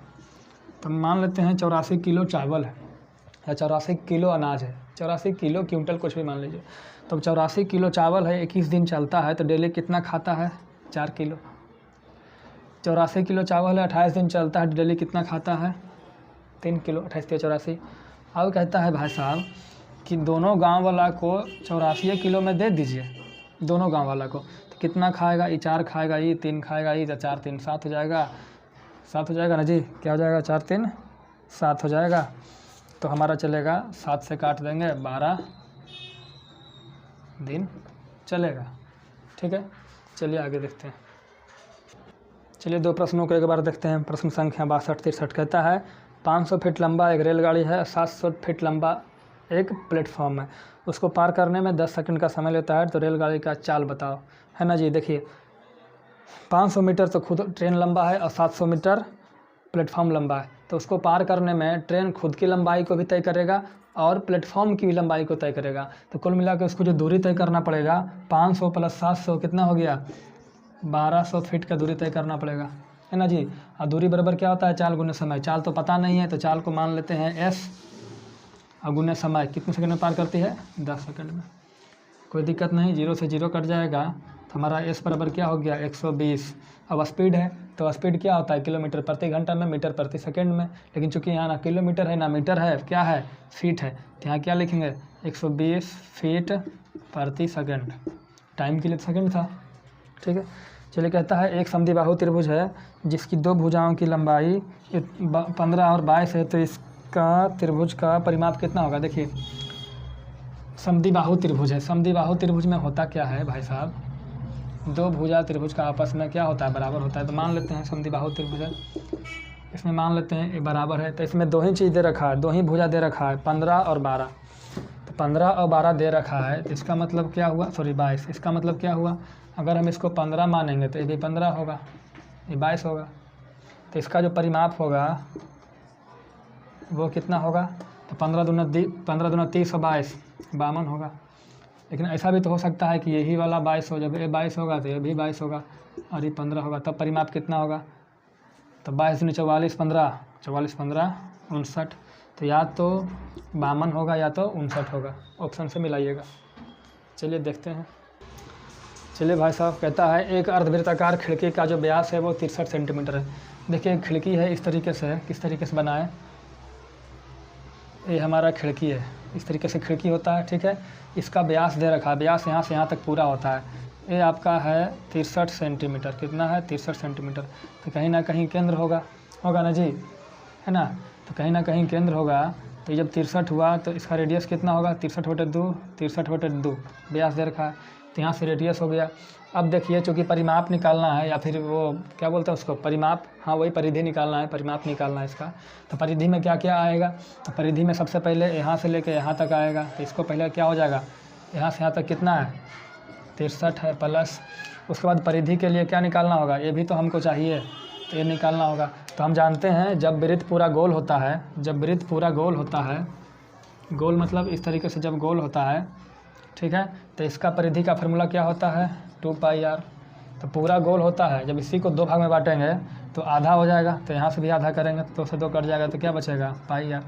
तो मान लेते हैं 84 किलो चावल है या 84 किलो अनाज है, 84 किलो क्विंटल कुछ भी मान लीजिए। तो 84 किलो चावल है, 21 दिन चलता है, तो डेली कितना खाता है 4 किलो। 84 किलो चावल है, 28 दिन चलता है, डेली कितना खाता है 3 किलो। 28 तिया 84। अब कहता है भाई साहब कि दोनों गांव वाला को 84 किलो में दे दीजिए, दोनों गांव वाला को, तो कितना खाएगा, ये 4 खाएगा, ये 3 खाएगा, ये 4 3 7 हो जाएगा, 7 हो जाएगा ना जी, क्या हो जाएगा 4 3 7 हो जाएगा। तो हमारा चलेगा 7 से काट देंगे 12 दिन चलेगा, ठीक है। चलिए आगे देखते हैं। चलिए 2 प्रश्नों को एक बार देखते हैं। प्रश्न संख्या 62-63 कहता है 500 फीट लंबा एक रेलगाड़ी है, 700 फीट लंबा एक प्लेटफॉर्म है, उसको पार करने में 10 सेकंड का समय लेता है, तो रेलगाड़ी का चाल बताओ, है ना जी। देखिए 500 मीटर तो खुद ट्रेन लंबा है और 700 मीटर प्लेटफॉर्म लंबा है, तो उसको पार करने में ट्रेन खुद की लंबाई को भी तय करेगा और प्लेटफॉर्म की भी लंबाई को तय करेगा। तो कुल मिला के उसको जो दूरी तय करना पड़ेगा 500 + 700 कितना हो गया 1200 फीट का दूरी तय करना पड़ेगा, है ना जी। और दूरी बराबर क्या होता है, चाल गुने समय। चाल तो पता नहीं है तो चाल को मान लेते हैं s, और गुने समय कितने सेकंड में पार करती है 10 सेकंड में। कोई दिक्कत नहीं, 0 से 0 कट जाएगा, तो हमारा s बराबर क्या हो गया 120। अब स्पीड है तो स्पीड क्या होता है किलोमीटर प्रति घंटा में, मीटर प्रति सेकंड में, लेकिन चूंकि यहाँ ना किलोमीटर है ना मीटर है, क्या है फीट है, तो यहाँ क्या लिखेंगे 120 फीट प्रति सेकंड। टाइम के लिए सेकंड था, ठीक है। चलिए कहता है एक समद्विबाहु त्रिभुज है जिसकी 2 भुजाओं की लंबाई 15 और 22 है, तो इसका त्रिभुज का परिमाप कितना होगा। देखिए समद्विबाहु त्रिभुज है, समद्विबाहु त्रिभुज में होता क्या है भाई साहब दो भुजा त्रिभुज का आपस में क्या होता है, बराबर होता है। तो मान लेते हैं समद्विबाहु त्रिभुज है, इसमें मान लेते हैं ये बराबर है। तो इसमें दो ही चीज़ दे रखा है, दो ही भुजा दे रखा है, 15 और 12। तो 15 और 12 दे रखा है, तो इसका मतलब क्या हुआ, सॉरी 22। इसका मतलब क्या हुआ, अगर हम इसको 15 मानेंगे तो ये भी 15 होगा, ये 22 होगा। तो इसका जो परिमाप होगा वो कितना होगा, तो 15 दूना 30 और 22 52 होगा। लेकिन ऐसा भी तो हो सकता है कि यही वाला 22 हो, जब ये 22 होगा तो ये भी 22 होगा और ये 15 होगा, तब परिमाप कितना होगा, तो 22 दूनी 44, 15 44 15 59। तो या तो 52 होगा या तो 59 होगा, ऑप्शन से मिलाइएगा। चलिए देखते हैं। चलिए भाई साहब कहता है एक अर्धवृत्ताकार खिड़की का जो व्यास है वो 63 सेंटीमीटर है। देखिए खिड़की है, इस तरीके से है, किस तरीके से बना है, ये हमारा खिड़की है, इस तरीके से खिड़की होता है, ठीक है। इसका व्यास दे रखा है, व्यास यहाँ से यहाँ तक पूरा होता है, ये आपका है 63 सेंटीमीटर। कितना है, 63 सेंटीमीटर। तो कहीं ना कहीं केंद्र होगा ना जी, है ना। तो कहीं ना कहीं केंद्र होगा। तो जब 63 हुआ तो इसका रेडियस कितना होगा, 63/2, 63/2 व्यास दे रखा है, तो यहाँ से रेडियस हो गया। अब देखिए चूँकि परिमाप निकालना है, या फिर वो क्या बोलते हैं उसको, परिमाप, हाँ वही परिधि निकालना है, परिमाप निकालना है इसका। तो परिधि में क्या क्या आएगा, तो परिधि में सबसे पहले यहाँ से लेके यहाँ तक आएगा। तो इसको पहले क्या हो जाएगा, यहाँ से यहाँ तक कितना है, 63 है, प्लस उसके बाद परिधि के लिए क्या निकालना होगा, ये भी तो हमको चाहिए, तो ये निकालना होगा। तो हम जानते हैं जब वृत्त पूरा गोल होता है, जब वृत्त पूरा गोल होता है, गोल मतलब इस तरीके से जब गोल होता है, ठीक है, तो इसका परिधि का फार्मूला क्या होता है, 2πr। तो पूरा गोल होता है, जब इसी को दो भाग में बांटेंगे तो आधा हो जाएगा, तो यहाँ से भी आधा करेंगे तो 2 से 2 कट जाएगा, तो क्या बचेगा, πr,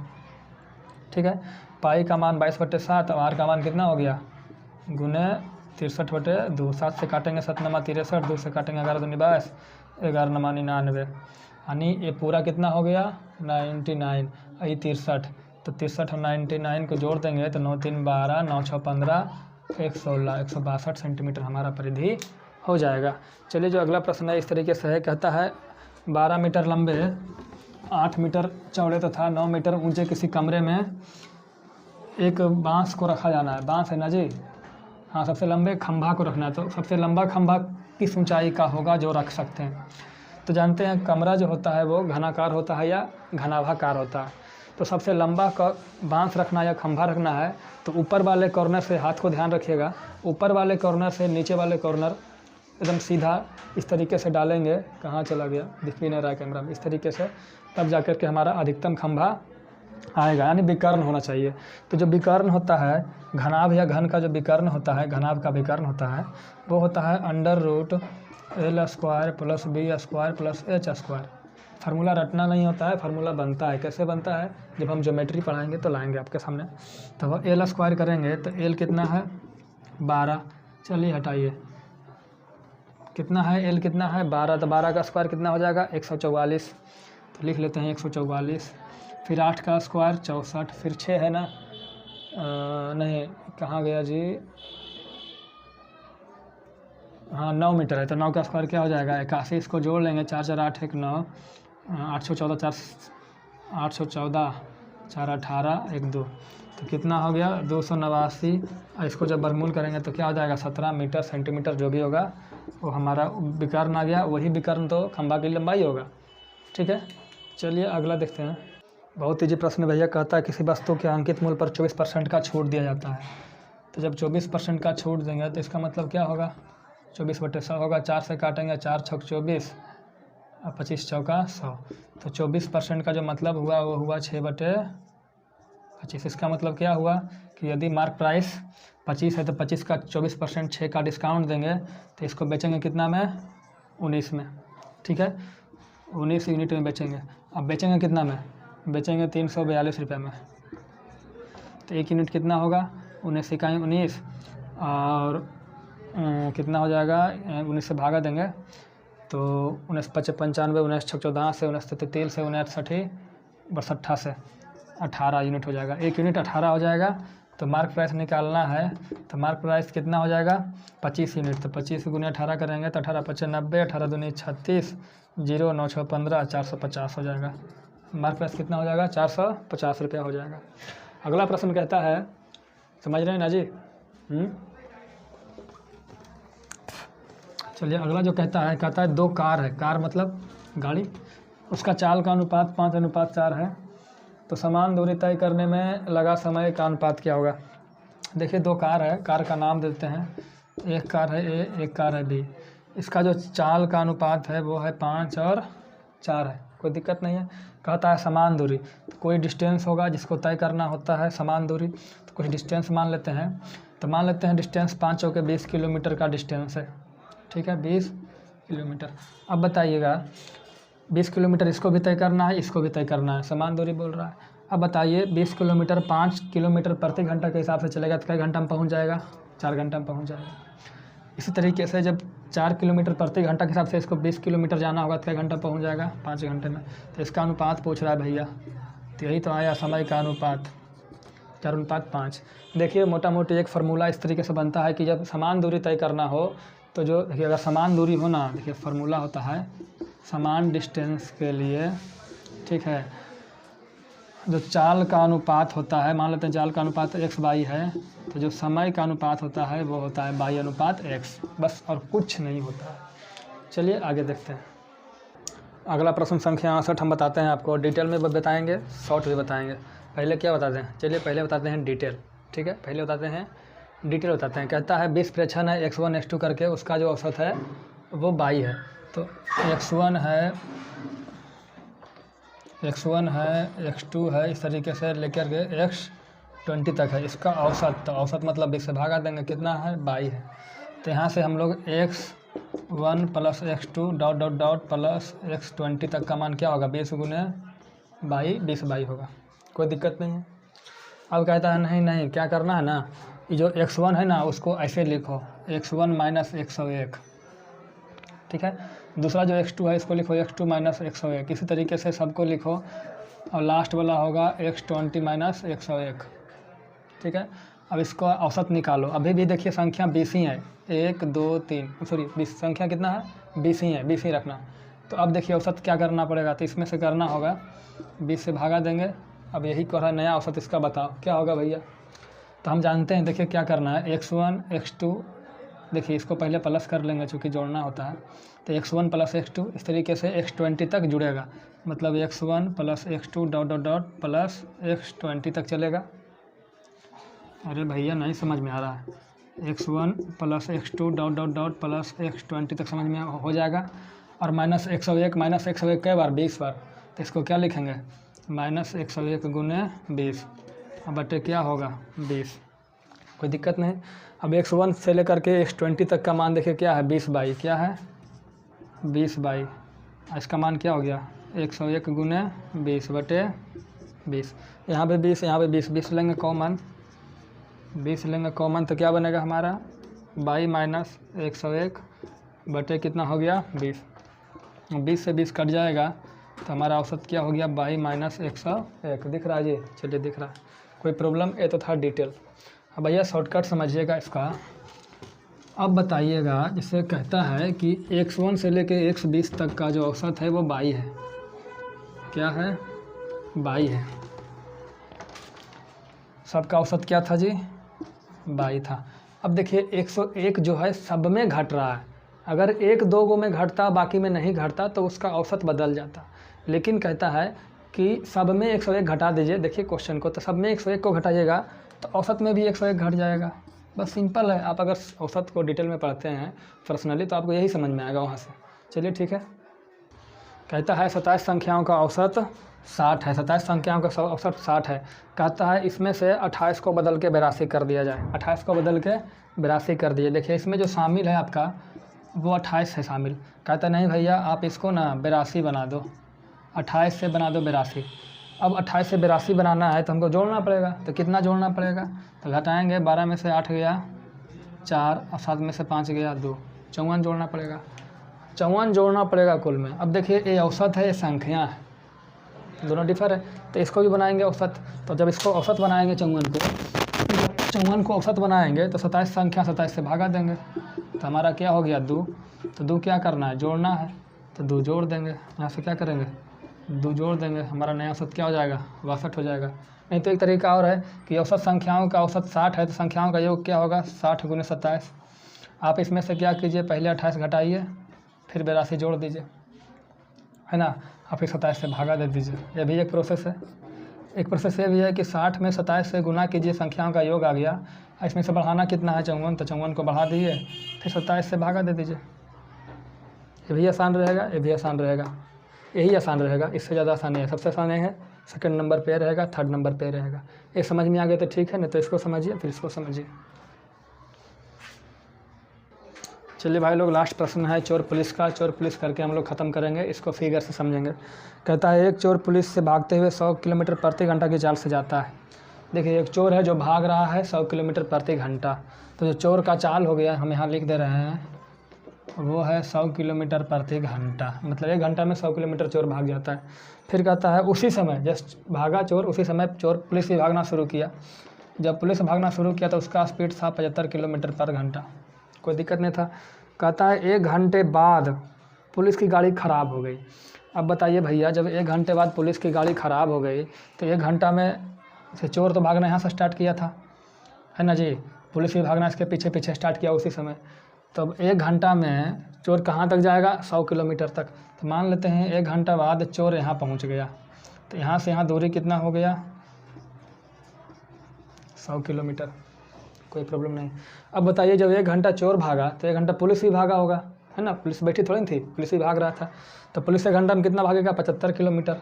ठीक है। पाई का मान 22/7 और r का मान कितना हो गया, गुने 63/2। 7 से काटेंगे 7 नमा 63, 2 से काटेंगे 11 दूनी 22, 11 नमा 99, यानी ये पूरा कितना हो गया 99, यही 63। तो 63 और 99 को जोड़ देंगे तो 9 3 12, 9 6 15, 116, 162 सेंटीमीटर हमारा परिधि हो जाएगा। चलिए जो अगला प्रश्न है इस तरीके से है, कहता है 12 मीटर लंबे, 8 मीटर चौड़े तथा 9 मीटर ऊंचे किसी कमरे में एक बांस को रखा जाना है। बांस है ना जी, हाँ, सबसे लंबे खंभा को रखना है। तो सबसे लंबा खंभा किस ऊंचाई का होगा जो रख सकते हैं। तो जानते हैं कमरा जो होता है वो घनाकार होता है या घनाभाकार होता है। तो सबसे लंबा का बांस रखना या खंभा रखना है तो ऊपर वाले कॉर्नर से, हाथ को ध्यान रखिएगा, ऊपर वाले कॉर्नर से नीचे वाले कॉर्नर एकदम सीधा इस तरीके से डालेंगे। कहाँ चला गया, दिख भी नहीं रहा है कैमरा में, इस तरीके से, तब जाकर के हमारा अधिकतम खंभा आएगा, यानी विकर्ण होना चाहिए। तो जो विकर्ण होता है, घनाभ या घन का जो विकर्ण होता है, घनाभ का विकर्ण होता है वो होता है √L² + B² + H²। फार्मूला रटना नहीं होता है, फार्मूला बनता है। कैसे बनता है, जब हम ज्योमेट्री पढ़ाएंगे तो लाएंगे आपके सामने। तो वो L² करेंगे तो L कितना है 12, चलिए हटाइए, कितना है L कितना है 12, तो 12 का स्क्वायर कितना हो जाएगा 144। तो लिख लेते हैं 144, फिर 8 का स्क्वायर 64, फिर 6 है ना, नहीं कहाँ गया जी, हाँ 9 मीटर है, तो 9 का स्क्वायर क्या हो जाएगा 81। इसको जोड़ लेंगे, 4 4 8 1 9, 814 4 18 1 2, तो कितना हो गया 289। इसको जब वर्गमूल करेंगे तो क्या हो जाएगा 17 मीटर सेंटीमीटर, जो भी होगा वो हमारा विकर्ण आ गया। वही विकर्ण तो खंभा की लंबाई होगा, ठीक है। चलिए अगला देखते हैं। बहुत ईजी प्रश्न भैया, कहता है किसी वस्तु के अंकित मूल्य पर 24% का छूट दिया जाता है। तो जब 24% का छूट देंगे तो इसका मतलब क्या होगा, 24/100 होगा, 4 से काटेंगे, 4 छक 24 और 25 चौका 100। तो 24% का जो मतलब हुआ वो हुआ 6/25। इसका मतलब क्या हुआ कि यदि मार्क प्राइस 25 है तो 25 का 24%, 6 का डिस्काउंट देंगे तो इसको बेचेंगे कितना में, 19 में, ठीक है, 19 यूनिट में बेचेंगे। अब बेचेंगे कितना में, बेचेंगे 342 रुपये में। तो 1 यूनिट कितना होगा 19 इकाई 19, और कितना हो जाएगा 19 से भागा देंगे तो 19 5 95, 19 6 14 से, 19 33 से, 19 60 62 से 18 यूनिट हो जाएगा। 1 यूनिट 18 हो जाएगा। तो मार्क प्राइस निकालना है तो मार्क प्राइस कितना हो जाएगा 25 यूनिट। तो 25 गुने 18 करेंगे तो 18 5 90, 18 दूनी 36, 0 9 6 15, 450 हो जाएगा। मार्क प्राइस कितना हो जाएगा 450 रुपया हो जाएगा। अगला प्रश्न कहता है, समझ रहे हैं ना जी, चलिए अगला जो कहता है दो कार है, कार मतलब गाड़ी, उसका चाल का अनुपात 5:4 है, तो समान दूरी तय करने में लगा समय का अनुपात क्या होगा। देखिए दो कार है, कार का नाम देते हैं, एक कार है ए, एक कार है बी। इसका जो चाल का अनुपात है वो है 5 और 4 है, कोई दिक्कत नहीं है। कहता है समान दूरी, तो कोई डिस्टेंस होगा जिसको तय करना होता है समान दूरी, तो कुछ डिस्टेंस मान लेते हैं। तो मान लेते हैं डिस्टेंस 5 चौके 20 किलोमीटर का डिस्टेंस है, ठीक है, 20 किलोमीटर। अब बताइएगा 20 किलोमीटर इसको भी तय करना है, इसको भी तय करना है, समान दूरी बोल रहा है। अब बताइए 20 किलोमीटर 5 किलोमीटर प्रति घंटा के हिसाब से चलेगा तो कई घंटा में पहुंच जाएगा, 4 घंटा में पहुंच जाएगा। इसी तरीके से जब 4 किलोमीटर प्रति घंटा के हिसाब से इसको 20 किलोमीटर जाना होगा तो कई घंटा पहुंच जाएगा, 5 घंटे में। तो इसका अनुपात पूछ रहा है भैया, तो यही तो आया समय का अनुपात, 4:5। देखिए मोटा मोटी एक फार्मूला इस तरीके से बनता है कि जब समान दूरी तय करना हो तो जो देखिए अगर समान दूरी हो ना, देखिए फार्मूला होता है समान डिस्टेंस के लिए, ठीक है, जो चाल का अनुपात होता है, मान लेते हैं चाल का अनुपात x/y है, तो जो समय का अनुपात होता है वो होता है y/x, बस और कुछ नहीं होता है। चलिए आगे देखते हैं। अगला प्रश्न संख्या 68 हम बताते हैं आपको, डिटेल में बताएंगे, शॉर्ट भी बताएंगे। पहले क्या बताते हैं, चलिए पहले बताते हैं डिटेल, ठीक है, पहले बताते हैं डिटेल बताते हैं। कहता है 20 प्रेक्षण है x1 x2 करके, उसका जो औसत है वो 22 है। तो x1 है x2 है, इस तरीके से लेकर के x20 तक है। इसका औसत, तो औसत मतलब 20 से भागा देंगे, कितना है 22 है। तो यहाँ से हम लोग x1 + x2 dot dot dot plus x20 तक का मान क्या होगा, 20 गुने 22, 20/22 होगा, कोई दिक्कत नहीं है। अब कहता है नहीं क्या करना है ना, ये जो x1 है ना उसको ऐसे लिखो x1 - 101, ठीक है। दूसरा जो x2 है इसको लिखो x2 - 101, इसी तरीके से सबको लिखो, और लास्ट वाला होगा x20 - 101, ठीक है। अब इसको औसत निकालो, अभी भी देखिए संख्या 20 ही है, 1 2 3 सॉरी 20, संख्या कितना है 20 ही है, 20 ही रखना। तो अब देखिए औसत क्या करना पड़ेगा, तो इसमें से करना होगा 20 से भागा देंगे। अब यही कह रहा है नया औसत इसका बताओ क्या होगा भैया। तो हम जानते हैं, देखिए क्या करना है, x1 x2, देखिए इसको पहले प्लस कर लेंगे चूँकि जोड़ना होता है। तो x1 + x2 इस तरीके से x20 तक जुड़ेगा, मतलब x1 + x2 dot dot dot plus x20 तक चलेगा। अरे भैया नहीं समझ में आ रहा है, x1 + x2 dot dot dot plus x20 तक समझ में हो जाएगा। और -101 कई बार 20 बार, तो इसको क्या लिखेंगे -101 गुने 20 बटे क्या होगा 20, कोई दिक्कत नहीं। अब x1 से लेकर के x20 तक का मान देखिए क्या है 20/22, क्या है 20/22, इसका मान क्या हो गया 101 गुने 20 बटे 20। यहाँ पे 20 यहाँ पे 20 लेंगे कॉमन, 20 लेंगे कॉमन, तो क्या बनेगा हमारा 22 - 101 बटे कितना हो गया 20। 20 से 20 कट जाएगा तो हमारा औसत क्या हो गया 22 - 101, दिख रहा है जी, चलिए दिख रहा है, कोई प्रॉब्लम, ये तो था डिटेल। अब भैया शॉर्टकट समझिएगा इसका। अब बताइएगा, जिससे कहता है कि x1 से लेके x20 तक का जो औसत है वो 22 है, क्या है 22 है। सबका औसत क्या था जी 22 था। अब देखिए 101 जो है सब में घट रहा है, अगर 1-2 गो में घटता बाकी में नहीं घटता तो उसका औसत बदल जाता, लेकिन कहता है कि सब में 101 घटा दीजिए। देखिए क्वेश्चन को, तो सब में 101 को घटाइएगा तो औसत में भी 101 घट जाएगा, बस सिंपल है। आप अगर औसत को डिटेल में पढ़ते हैं पर्सनली तो आपको यही समझ में आएगा वहाँ से। चलिए ठीक है। कहता है 27 संख्याओं का औसत 60 है, 27 संख्याओं का औसत 60 है। कहता है इसमें से 28 को बदल के 82 कर दिया जाए, 28 को बदल के 82 कर दिए। देखिए इसमें जो शामिल है आपका वो 28 है शामिल। कहता नहीं भैया आप इसको ना 82 बना दो, 28 से बना दो 82। अब 28 से 82 बनाना है तो हमको जोड़ना पड़ेगा, तो कितना जोड़ना पड़ेगा, तो घटाएंगे, 12 में से 8 गया 4 और 7 में से 5 गया 2, 54 जोड़ना पड़ेगा, 54 जोड़ना पड़ेगा कुल में। अब देखिए ये औसत है, ये संख्या है, दोनों डिफर है, तो इसको भी बनाएंगे औसत। तो जब इसको औसत बनाएंगे 54 को औसत बनाएंगे तो 27 संख्या 27 से भागा देंगे, तो हमारा क्या हो गया 2। तो 2 क्या करना है जोड़ना है, तो 2 जोड़ देंगे, यहाँ से क्या करेंगे 2 जोड़ देंगे, हमारा नया औसत क्या हो जाएगा 62 हो जाएगा। नहीं तो एक तरीका और है कि औसत संख्याओं का औसत 60 है तो संख्याओं का योग क्या होगा 60 गुने 27, आप इसमें से क्या कीजिए, पहले 28 घटाइए, फिर 82 जोड़ दीजिए, है ना, और फिर 27 से भागा दे दीजिए। ये भी एक प्रोसेस है। एक प्रोसेस ये भी है कि 60 में 27 से गुना कीजिए, संख्याओं का योग आ गया। इसमें से बढ़ाना कितना है 54, तो 54 को बढ़ा दीजिए, फिर 27 से भागा दे दीजिए। ये भी आसान रहेगा, ये भी आसान रहेगा, यही आसान रहेगा, इससे ज़्यादा आसान नहीं है। सबसे आसान है सेकंड नंबर पे रहेगा, थर्ड नंबर पे रहेगा। ये समझ में आ गया तो ठीक है, नहीं तो इसको समझिए फिर इसको समझिए। चलिए भाई लोग, लास्ट प्रश्न है चोर पुलिस का। चोर पुलिस करके हम लोग ख़त्म करेंगे, इसको फिगर से समझेंगे। कहता है एक चोर पुलिस से भागते हुए 100 किलोमीटर प्रति घंटा की चाल से जाता है। देखिए एक चोर है जो भाग रहा है 100 किलोमीटर प्रति घंटा, तो जो चोर का चाल हो गया हम यहाँ लिख दे रहे हैं, वो है 100 किलोमीटर प्रति घंटा, मतलब 1 घंटा में 100 किलोमीटर चोर भाग जाता है। फिर कहता है उसी समय जस्ट भागा चोर, उसी समय चोर पुलिस भी भागना शुरू किया। जब पुलिस भागना शुरू किया तो उसका स्पीड था 75 किलोमीटर पर घंटा, कोई दिक्कत नहीं था। कहता है 1 घंटे बाद पुलिस की गाड़ी ख़राब हो गई। अब बताइए भैया, जब 1 घंटे बाद पुलिस की गाड़ी ख़राब हो गई तो 1 घंटा में से चोर तो भागना यहाँ से स्टार्ट किया था, है ना जी, पुलिस भी भागना इसके पीछे पीछे स्टार्ट किया उसी समय। तो 1 घंटा में चोर कहाँ तक जाएगा, 100 किलोमीटर तक। तो मान लेते हैं 1 घंटा बाद चोर यहाँ पहुँच गया, तो यहाँ से यहाँ दूरी कितना हो गया, 100 किलोमीटर, कोई प्रॉब्लम नहीं। अब बताइए जब 1 घंटा चोर भागा तो 1 घंटा पुलिस भी भागा होगा, है ना, पुलिस बैठी थोड़ी थी, पुलिस भी भाग रहा था। तो पुलिस 1 घंटा में कितना भागेगा, 75 किलोमीटर।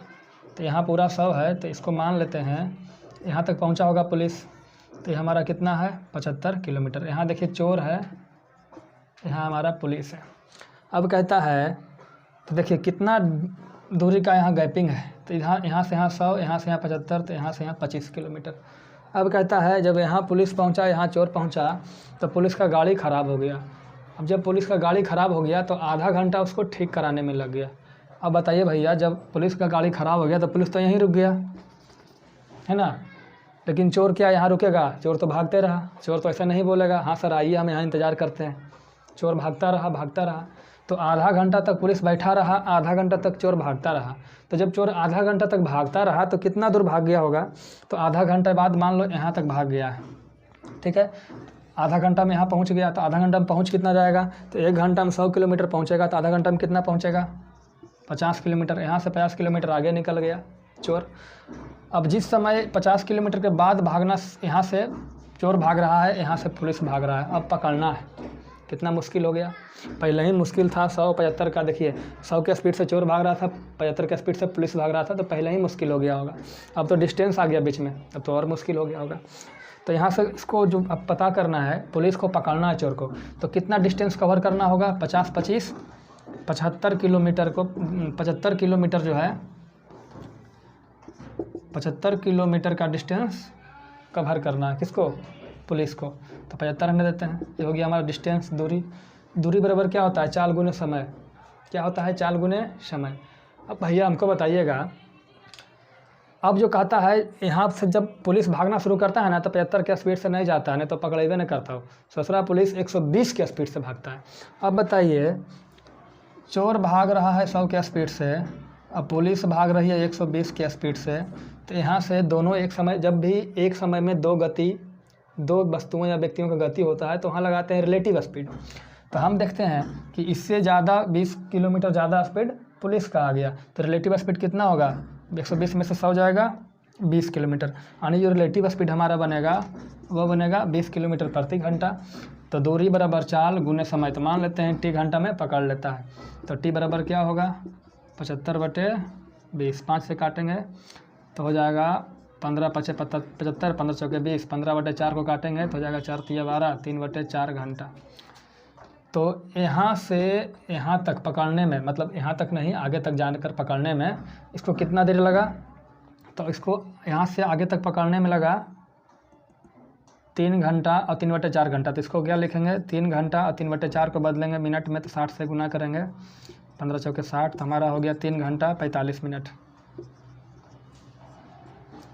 तो यहाँ पूरा 100 है, तो इसको मान लेते हैं यहाँ तक पहुँचा होगा पुलिस, तो ये हमारा कितना है 75 किलोमीटर। यहाँ देखिए चोर है, यहाँ हमारा पुलिस है। अब कहता है तो देखिए कितना दूरी का यहाँ गैपिंग है, तो यहाँ से यहाँ 100, यहाँ से यहाँ 75, तो यहाँ से यहाँ 25 किलोमीटर। अब कहता है जब यहाँ पुलिस पहुँचा, यहाँ चोर पहुँचा, तो पुलिस का गाड़ी ख़राब हो गया। अब जब पुलिस का गाड़ी ख़राब हो गया तो आधा घंटा उसको ठीक कराने में लग गया। अब बताइए भैया, जब पुलिस का गाड़ी ख़राब हो गया तो पुलिस तो यहीं रुक गया, है ना, लेकिन चोर क्या यहाँ रुकेगा, चोर तो भागते रहा। चोर तो ऐसा नहीं बोलेगा हाँ सर आइए हम यहाँ इंतज़ार करते हैं। चोर भागता रहा, तो आधा घंटा तक पुलिस बैठा रहा, आधा घंटा तक चोर भागता रहा। तो जब चोर आधा घंटा तक भागता रहा तो कितना दूर भाग गया होगा, तो आधा घंटे बाद मान लो यहाँ तक भाग गया है, ठीक है। आधा घंटा में यहाँ पहुँच गया, तो आधा घंटा में पहुँच कितना जाएगा, तो 1 घंटा में 100 किलोमीटर पहुँचेगा, तो आधा घंटा में कितना पहुँचेगा, 50 किलोमीटर। यहाँ से 50 किलोमीटर आगे निकल गया चोर। अब जिस समय 50 किलोमीटर के बाद भागना, यहाँ से चोर भाग रहा है, यहाँ से पुलिस भाग रहा है, अब पकड़ना है, कितना मुश्किल हो गया। पहले ही मुश्किल था 175 का, देखिए 100 के स्पीड से चोर भाग रहा था, 75 के स्पीड से पुलिस भाग रहा था, तो पहले ही मुश्किल हो गया होगा। अब तो डिस्टेंस आ गया बीच में, अब तो और मुश्किल हो गया होगा। तो यहाँ से इसको जो अब पता करना है, पुलिस को पकड़ना है चोर को, तो कितना डिस्टेंस कवर करना होगा, 50 25 75 किलोमीटर को, 75 किलोमीटर जो है 75 किलोमीटर का डिस्टेंस कवर करना है, किसको, पुलिस को। तो 75 रहने देते हैं, ये हो गया हमारा डिस्टेंस, दूरी बराबर क्या होता है, चाल गुने समय। क्या होता है, चाल गुने समय। अब भैया हमको बताइएगा, अब जो कहता है यहाँ से जब पुलिस भागना शुरू करता है ना, तो 75 के स्पीड से नहीं जाता है, नहीं तो पकड़ेबे नहीं करता हो। ससुरा पुलिस 120 के स्पीड से भागता है। अब बताइए चोर भाग रहा है 100 के स्पीड से, अब पुलिस भाग रही है 120 के स्पीड से, तो यहाँ से दोनों एक समय, जब भी एक समय में दो वस्तुओं या व्यक्तियों का गति होता है तो वहाँ लगाते हैं रिलेटिव स्पीड। तो हम देखते हैं कि इससे ज़्यादा 20 किलोमीटर ज़्यादा स्पीड पुलिस का आ गया, तो रिलेटिव स्पीड कितना होगा, 120 में से 100 जाएगा 20 किलोमीटर, यानी जो रिलेटिव स्पीड हमारा बनेगा वो बनेगा 20 किलोमीटर प्रति घंटा। तो दूरी बराबर चाल गुने समय, तो मान लेते हैं टी घंटा में पकड़ लेता है, तो टी बराबर क्या होगा 75/20, 5 से काटेंगे तो हो जाएगा 15 × 5 = 75, 15 × 4 = 20, 15/4 को काटेंगे तो हो जाएगा 4 × 3 = 12, 3/4 घंटा। तो यहाँ से यहाँ तक पकड़ने में, मतलब यहाँ तक नहीं आगे तक जानकर पकड़ने में इसको कितना देर लगा, तो इसको यहाँ से आगे तक पकड़ने में लगा 3 घंटा और 3/4 घंटा। तो इसको क्या लिखेंगे, 3 घंटा और 3/4 को बदलेंगे मिनट में, तो 60 से गुना करेंगे, 15 × 4 = 60, तो हमारा हो गया 3 घंटा 45 मिनट,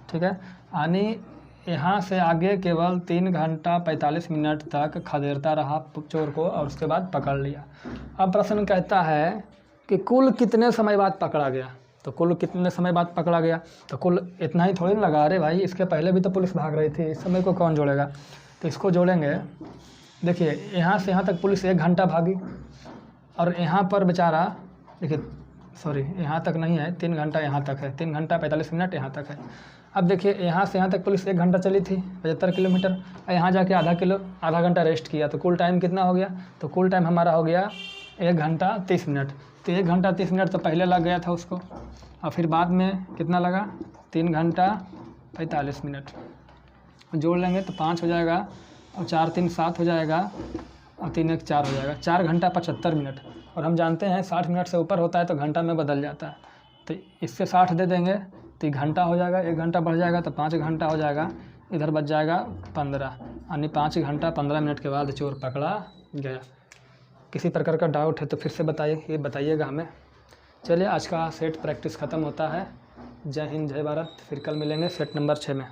ठीक है। यानी यहाँ से आगे केवल 3 घंटा 45 मिनट तक खदेड़ता रहा चोर को और उसके बाद पकड़ लिया। अब प्रश्न कहता है कि कुल कितने समय बाद पकड़ा गया, तो कुल कितने समय बाद पकड़ा गया, तो कुल इतना ही थोड़ी ना लगा, अरे भाई इसके पहले भी तो पुलिस भाग रही थी, इस समय को कौन जोड़ेगा, तो इसको जोड़ेंगे देखिए यहाँ से यहाँ तक पुलिस 1 घंटा भागी और यहाँ पर बेचारा देखिए सॉरी यहाँ तक नहीं है, 3 घंटा यहाँ तक है, 3 घंटा 45 मिनट यहाँ तक है। अब देखिए यहाँ से यहाँ तक पुलिस 1 घंटा चली थी 75 किलोमीटर, यहाँ जाके आधा घंटा रेस्ट किया, तो कुल टाइम कितना हो गया? तो कुल टाइम हमारा हो गया 1 घंटा 30 मिनट। तो 1 घंटा 30 मिनट तो पहले लग गया था उसको, और फिर बाद में कितना लगा? 3 घंटा 45 मिनट। जोड़ लेंगे तो 5 हो जाएगा, और 4 3 7 हो जाएगा, और 3 1 4 हो जाएगा, 4 घंटा 75 मिनट। और हम जानते हैं 60 मिनट से ऊपर होता है तो घंटा में बदल जाता है, तो इससे 60 दे देंगे तो घंटा हो जाएगा, 1 घंटा बढ़ जाएगा तो 5 घंटा हो जाएगा, इधर बच जाएगा 15, यानी 5 घंटा 15 मिनट के बाद चोर पकड़ा गया। किसी प्रकार का डाउट है तो फिर से बताइएगा हमें। चलिए आज का सेट प्रैक्टिस ख़त्म होता है। जय हिंद जय भारत, फिर कल मिलेंगे सेट नंबर 6 में।